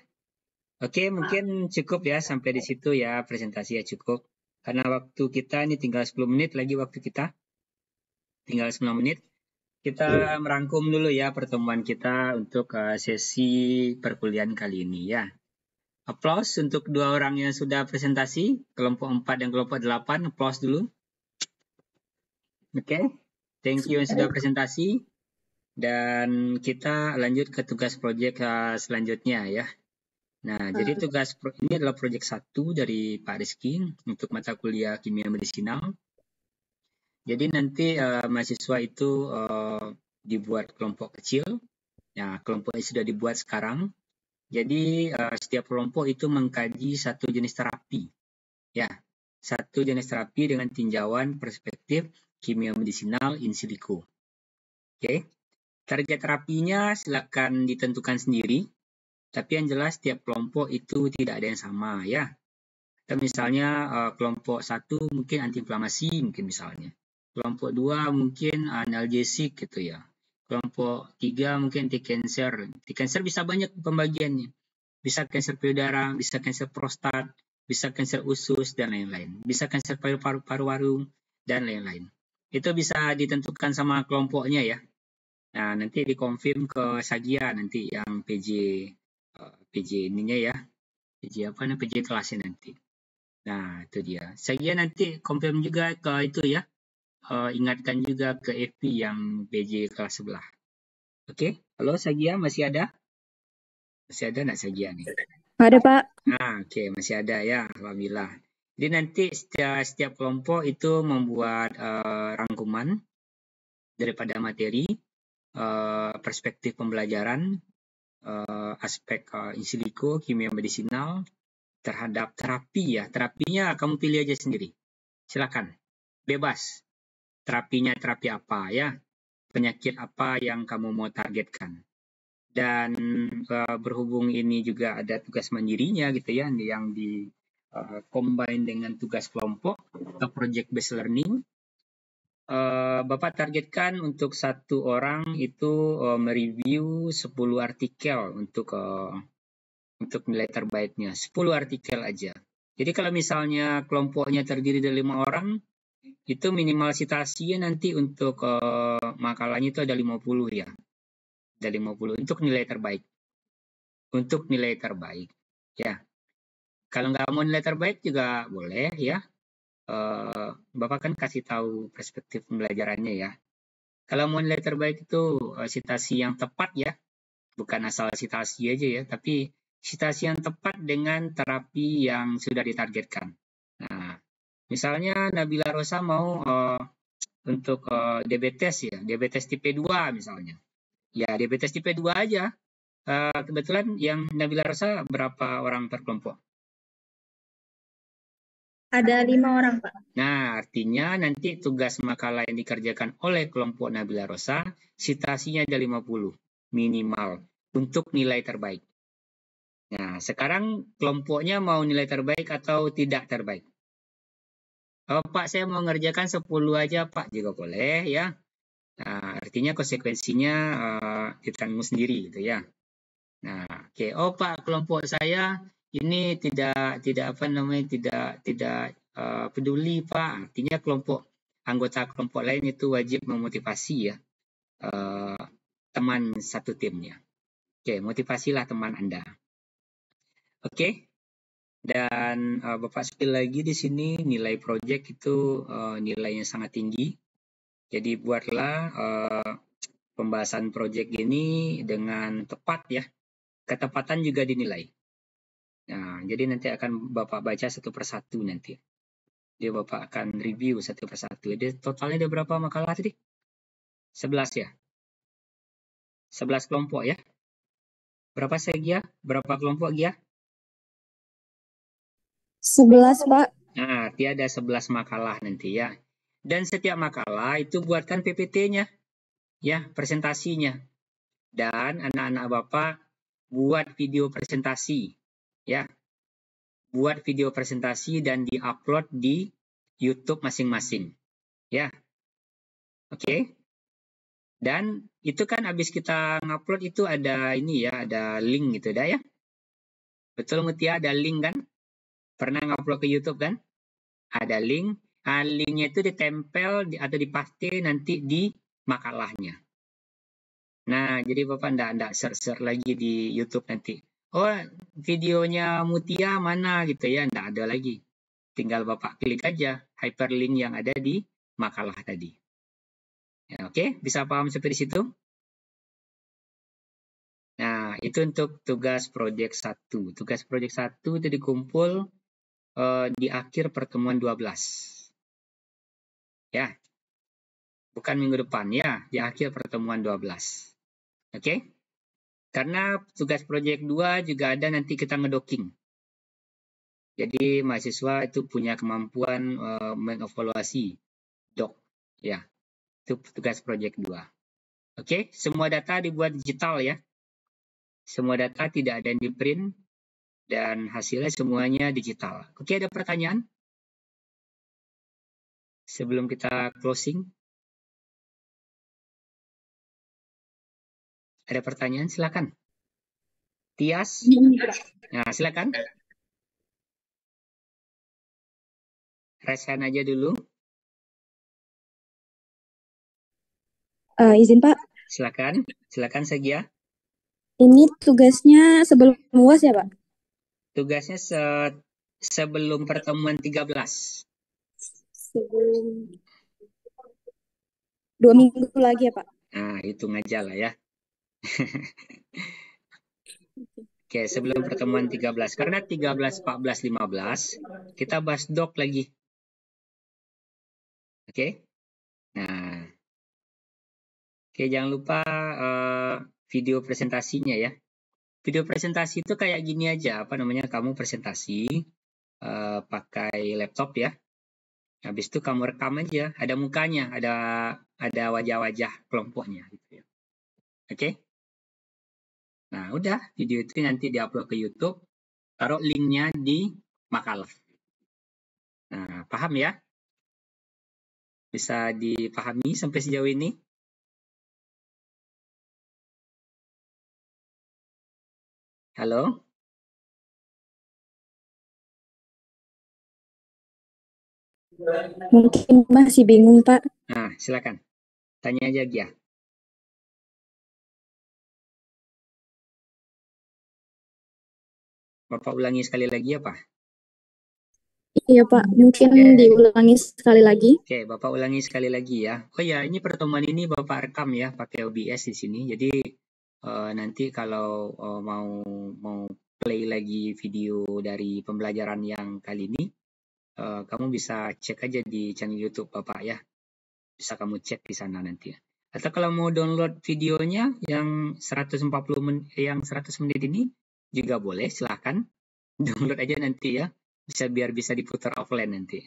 Speaker 1: Oke, mungkin cukup ya sampai di situ ya, presentasi ya cukup. Karena waktu kita ini tinggal 10 menit lagi waktu kita. Tinggal 9 menit. Kita merangkum dulu ya pertemuan kita untuk sesi perkuliahan kali ini ya. Applause untuk dua orang yang sudah presentasi, kelompok 4 dan kelompok 8, applause dulu. Oke, thank you yang sudah presentasi. Dan kita lanjut ke tugas proyek selanjutnya ya. Nah, jadi tugas ini adalah proyek 1 dari Pak Rizky untuk mata kuliah kimia medisinal. Jadi nanti mahasiswa itu dibuat kelompok kecil. Ya, kelompok ini sudah dibuat sekarang. Jadi setiap kelompok itu mengkaji satu jenis terapi. Ya, satu jenis terapi dengan tinjauan perspektif kimia medisinal in silico. Oke. Target terapinya silakan ditentukan sendiri. Tapi yang jelas setiap kelompok itu tidak ada yang sama ya. Atau misalnya kelompok 1 mungkin antiinflamasi mungkin misalnya. Kelompok 2 mungkin analgesik gitu ya. Kelompok 3 mungkin anti-cancer. Anti-cancer bisa banyak pembagiannya. Bisa kanker payudara, bisa kanker prostat, bisa kanker usus dan lain-lain. Bisa kanker paru-paru dan lain-lain. Itu bisa ditentukan sama kelompoknya ya. Nah, nanti dikonfirm ke Sagia nanti yang PJ ininya ya. PJ apa namanya? PJ kelasnya nanti. Nah, itu dia. Sagia nanti konfirm juga ke itu ya. Ingatkan juga ke FP yang PJ kelas sebelah. Oke, halo Sagia, masih ada? Masih ada nggak Sagia nih?
Speaker 8: Ada, Pak.
Speaker 1: Oke, masih ada ya, alhamdulillah. Jadi nanti setiap kelompok itu membuat rangkuman daripada materi, perspektif pembelajaran, aspek in silico, kimia medisinal, terhadap terapi ya. Terapinya kamu pilih aja sendiri. Silakan, bebas. Terapinya terapi apa ya, penyakit apa yang kamu mau targetkan. Dan berhubung ini juga ada tugas mandirinya gitu ya, yang di combine dengan tugas kelompok atau project based learning. Bapak targetkan untuk satu orang itu mereview 10 artikel untuk nilai terbaiknya. 10 artikel aja. Jadi kalau misalnya kelompoknya terdiri dari 5 orang, itu minimal citasinya nanti untuk makalahnya itu ada 50 ya. Ada 50 untuk nilai terbaik. Untuk nilai terbaik. Ya. Kalau nggak mau nilai terbaik juga boleh ya. Bapak kan kasih tahu perspektif pembelajarannya ya. Kalau mau nilai terbaik itu citasi yang tepat ya. Bukan asal citasi aja ya. Tapi citasi yang tepat dengan terapi yang sudah ditargetkan. Nah, misalnya Nabila Rosa mau untuk diabetes ya, diabetes tipe 2 misalnya. Ya, diabetes tipe 2 aja. Kebetulan yang Nabila Rosa berapa orang per kelompok?
Speaker 6: Ada 5 orang, Pak.
Speaker 1: Nah, artinya nanti tugas makalah yang dikerjakan oleh kelompok Nabila Rosa, citasinya ada 50 minimal untuk nilai terbaik. Nah, sekarang kelompoknya mau nilai terbaik atau tidak terbaik? Pak, saya mau ngerjakan 10 aja, Pak. Juga boleh, ya. Nah, artinya konsekuensinya ditanggung sendiri, gitu ya. Nah, oke. Oh, Pak, kelompok saya ini tidak peduli, Pak. Artinya anggota kelompok lain itu wajib memotivasi ya teman satu timnya. Oke, motivasilah teman Anda. Oke. Dan Bapak spill lagi di sini nilai project itu nilainya sangat tinggi. Jadi buatlah pembahasan project ini dengan tepat ya. Ketepatan juga dinilai. Nah, jadi nanti akan Bapak baca satu persatu nanti. Dia Bapak akan review satu persatu. Jadi totalnya ada berapa makalah tadi? 11 ya? 11 kelompok ya? Berapa Gia? Berapa kelompok Gia?
Speaker 8: 11, Pak.
Speaker 1: Nah, ada 11 makalah nanti ya. Dan setiap makalah itu buatkan PPT-nya. Ya, presentasinya. Dan anak-anak Bapak buat video presentasi. Ya, buat video presentasi dan diupload di YouTube masing-masing. Ya, oke. Dan itu kan habis kita ngupload itu ada ini ya, ada link gitu dah ya. Betul Mutia, ada link kan? Pernah ngupload ke YouTube kan? Ada link. Linknya itu ditempel atau dipaste nanti di makalahnya. Nah, jadi Bapak enggak search lagi di YouTube nanti. Oh, videonya Mutia mana gitu ya, enggak ada lagi. Tinggal Bapak klik aja hyperlink yang ada di makalah tadi. Ya, oke, bisa paham seperti situ? Nah, itu untuk tugas proyek 1. Tugas proyek 1 itu dikumpul di akhir pertemuan 12. Ya, bukan minggu depan ya, di akhir pertemuan 12. Oke? Karena tugas proyek 2 juga ada nanti kita ngedocking. Jadi mahasiswa itu punya kemampuan mengevaluasi doc. Ya, itu tugas proyek 2. Oke, semua data dibuat digital ya. Semua data tidak ada yang di print dan hasilnya semuanya digital. Oke, ada pertanyaan? Sebelum kita closing. Ada pertanyaan? Silakan. Tias? Nah, silakan. Raise hand aja dulu.
Speaker 10: Izin Pak,
Speaker 1: Silakan. Silakan Segia.
Speaker 10: ini tugasnya sebelum UAS ya Pak?
Speaker 1: Tugasnya sebelum pertemuan 13.
Speaker 10: Sebelum 2 minggu lagi ya Pak?
Speaker 1: Nah, hitung aja lah ya. Oke, sebelum pertemuan 13. Karena 13, 14, 15, kita bahas doc lagi. Oke. Nah, oke, jangan lupa video presentasinya ya. Video presentasi itu kayak gini aja, apa namanya, kamu presentasi pakai laptop ya. Habis itu kamu rekam aja, ada mukanya, ada wajah-wajah kelompoknya gitu ya. Oke? Nah, udah, video itu nanti diupload ke YouTube, taruh linknya di makalah. Nah, paham ya? Bisa dipahami sampai sejauh ini? Halo?
Speaker 10: Mungkin masih bingung Pak.
Speaker 1: Nah, silakan. Tanya aja Gia. Bapak ulangi sekali lagi apa?
Speaker 10: Iya Pak, mungkin diulangi sekali lagi.
Speaker 1: Oke, Bapak ulangi sekali lagi ya. Oh ya, ini pertemuan ini Bapak rekam ya pakai OBS di sini. Jadi nanti kalau mau play lagi video dari pembelajaran yang kali ini, kamu bisa cek aja di channel YouTube Bapak ya. Bisa kamu cek di sana nanti ya. Atau kalau mau download videonya yang 100 menit ini juga boleh, silahkan download aja nanti ya. Biar bisa diputar offline nanti.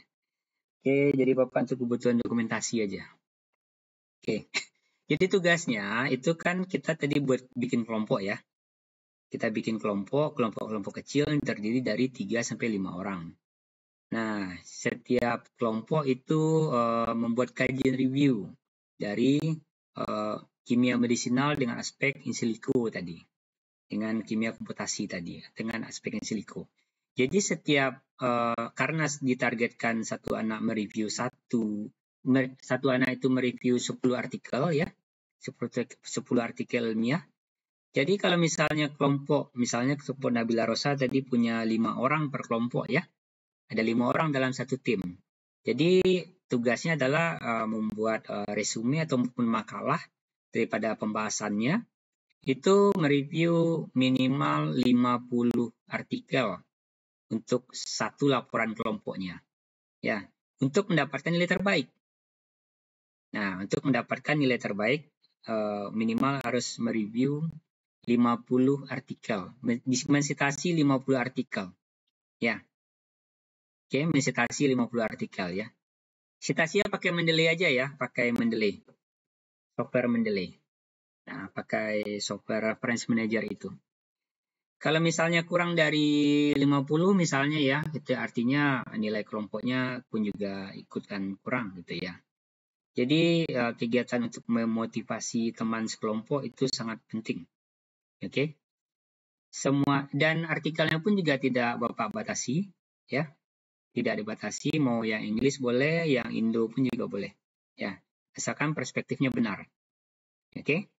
Speaker 1: Oke, jadi Bapak untuk kebutuhan dokumentasi aja. Oke, jadi tugasnya itu kan kita tadi buat bikin kelompok ya. Kita bikin kelompok kecil yang terdiri dari 3-5 orang. Nah, setiap kelompok itu membuat kajian review dari kimia medisinal dengan aspek in silico tadi. Dengan kimia komputasi tadi, dengan aspek in silico. Jadi setiap karena ditargetkan satu anak mereview satu anak itu mereview 10 artikel ya, 10 artikel ilmiah. Jadi kalau misalnya kelompok Nabila Rosa tadi punya 5 orang per kelompok ya, ada 5 orang dalam satu tim. Jadi tugasnya adalah membuat resume ataupun makalah daripada pembahasannya itu mereview minimal 50 artikel untuk satu laporan kelompoknya. Ya, untuk mendapatkan nilai terbaik. Nah, untuk mendapatkan nilai terbaik minimal harus mereview 50 artikel. Mensitasi 50 artikel. Ya. Oke, mensitasi 50 artikel ya. Citasinya pakai Mendeley aja ya, pakai Mendeley. Software Mendeley. Nah, pakai software reference manager itu. Kalau misalnya kurang dari 50 misalnya ya, itu artinya nilai kelompoknya pun juga ikutkan kurang gitu ya. Jadi kegiatan untuk memotivasi teman sekelompok itu sangat penting. Oke. Semua dan artikelnya pun juga tidak Bapak batasi ya. Tidak dibatasi, mau yang Inggris boleh, yang Indo pun juga boleh. Ya, asalkan perspektifnya benar. Oke.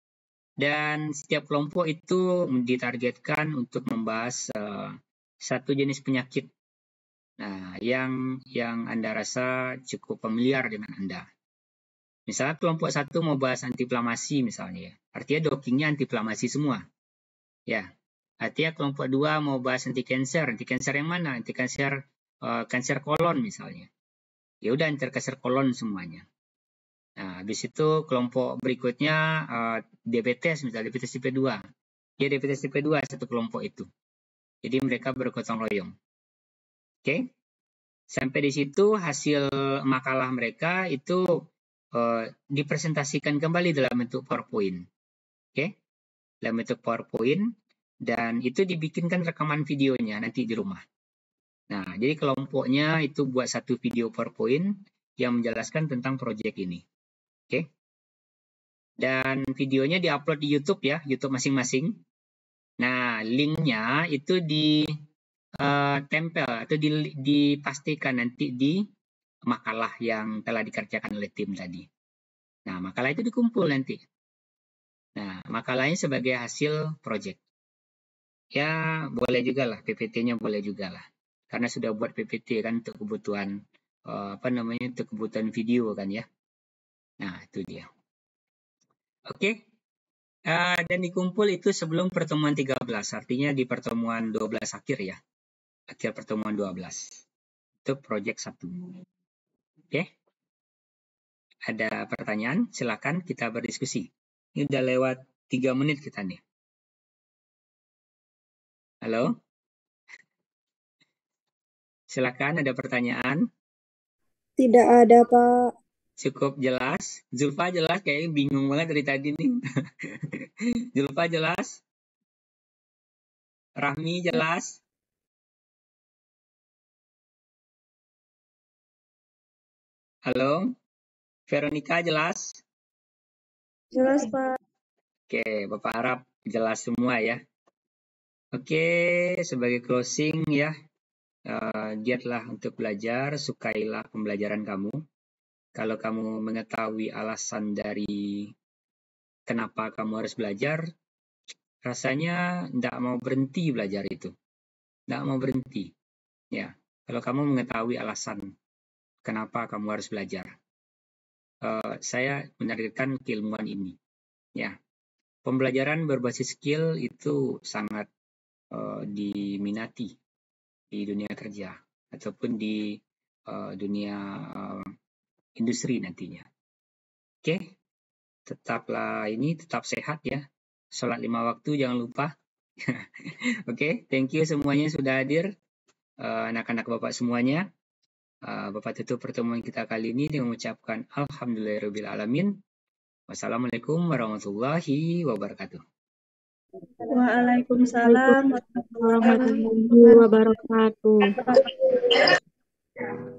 Speaker 1: Dan setiap kelompok itu ditargetkan untuk membahas satu jenis penyakit. Nah, yang Anda rasa cukup familiar dengan Anda. Misalnya kelompok 1 mau bahas antiinflamasi misalnya ya. Artinya dockingnya antiinflamasi semua. Ya. Artinya kelompok 2 mau bahas anti-cancer. Anti-cancer yang mana? Anti-cancer kanker kolon misalnya. Ya udah anti-kanker kolon semuanya. Nah, habis itu kelompok berikutnya diabetes, misalnya diabetes tipe 2. Ya, diabetes tipe 2 satu kelompok itu. Jadi mereka bergotong royong. Oke. Sampai di situ hasil makalah mereka itu dipresentasikan kembali dalam bentuk PowerPoint. Oke. Dalam bentuk PowerPoint dan itu dibikinkan rekaman videonya nanti di rumah. Nah, jadi kelompoknya itu buat satu video PowerPoint yang menjelaskan tentang proyek ini. Oke. Dan videonya diupload di YouTube ya, YouTube masing-masing. Nah, linknya itu ditempel atau dipastikan nanti di makalah yang telah dikerjakan oleh tim tadi. Nah, makalah itu dikumpul nanti. Nah, makalahnya sebagai hasil proyek. Ya, boleh juga lah, PPT-nya boleh juga lah. Karena sudah buat PPT kan untuk kebutuhan, untuk kebutuhan video kan ya. Nah, itu dia. Oke. Dan dikumpul itu sebelum pertemuan 13, artinya di pertemuan 12 akhir ya. Akhir pertemuan 12. Itu proyek 1. Oke. Ada pertanyaan? Silakan kita berdiskusi. Ini udah lewat 3 menit kita nih. Halo? Silakan, ada pertanyaan?
Speaker 10: Tidak ada, Pak.
Speaker 1: Cukup jelas? Zulfa jelas? Kayaknya bingung banget dari tadi nih. Zulfa jelas? Rahmi jelas? Halo? Veronica jelas?
Speaker 10: Jelas, Pak.
Speaker 1: Oke, Bapak harap jelas semua ya. Oke, sebagai closing ya, giatlah untuk belajar, sukailah pembelajaran kamu. Kalau kamu mengetahui alasan dari kenapa kamu harus belajar, rasanya tidak mau berhenti belajar itu. Tidak mau berhenti. Ya, kalau kamu mengetahui alasan kenapa kamu harus belajar. Saya menargetkan keilmuan ini. Ya, pembelajaran berbasis skill itu sangat diminati di dunia kerja ataupun di dunia industri nantinya. Oke, tetaplah tetap sehat ya. Sholat 5 waktu jangan lupa. Oke, thank you semuanya sudah hadir. Anak-anak Bapak semuanya. Bapak tutup pertemuan kita kali ini dengan mengucapkan Alhamdulillahirabbil alamin. Wassalamualaikum warahmatullahi wabarakatuh.
Speaker 6: Waalaikumsalam warahmatullahi
Speaker 7: warahmatullahi wabarakatuh.
Speaker 6: wabarakatuh.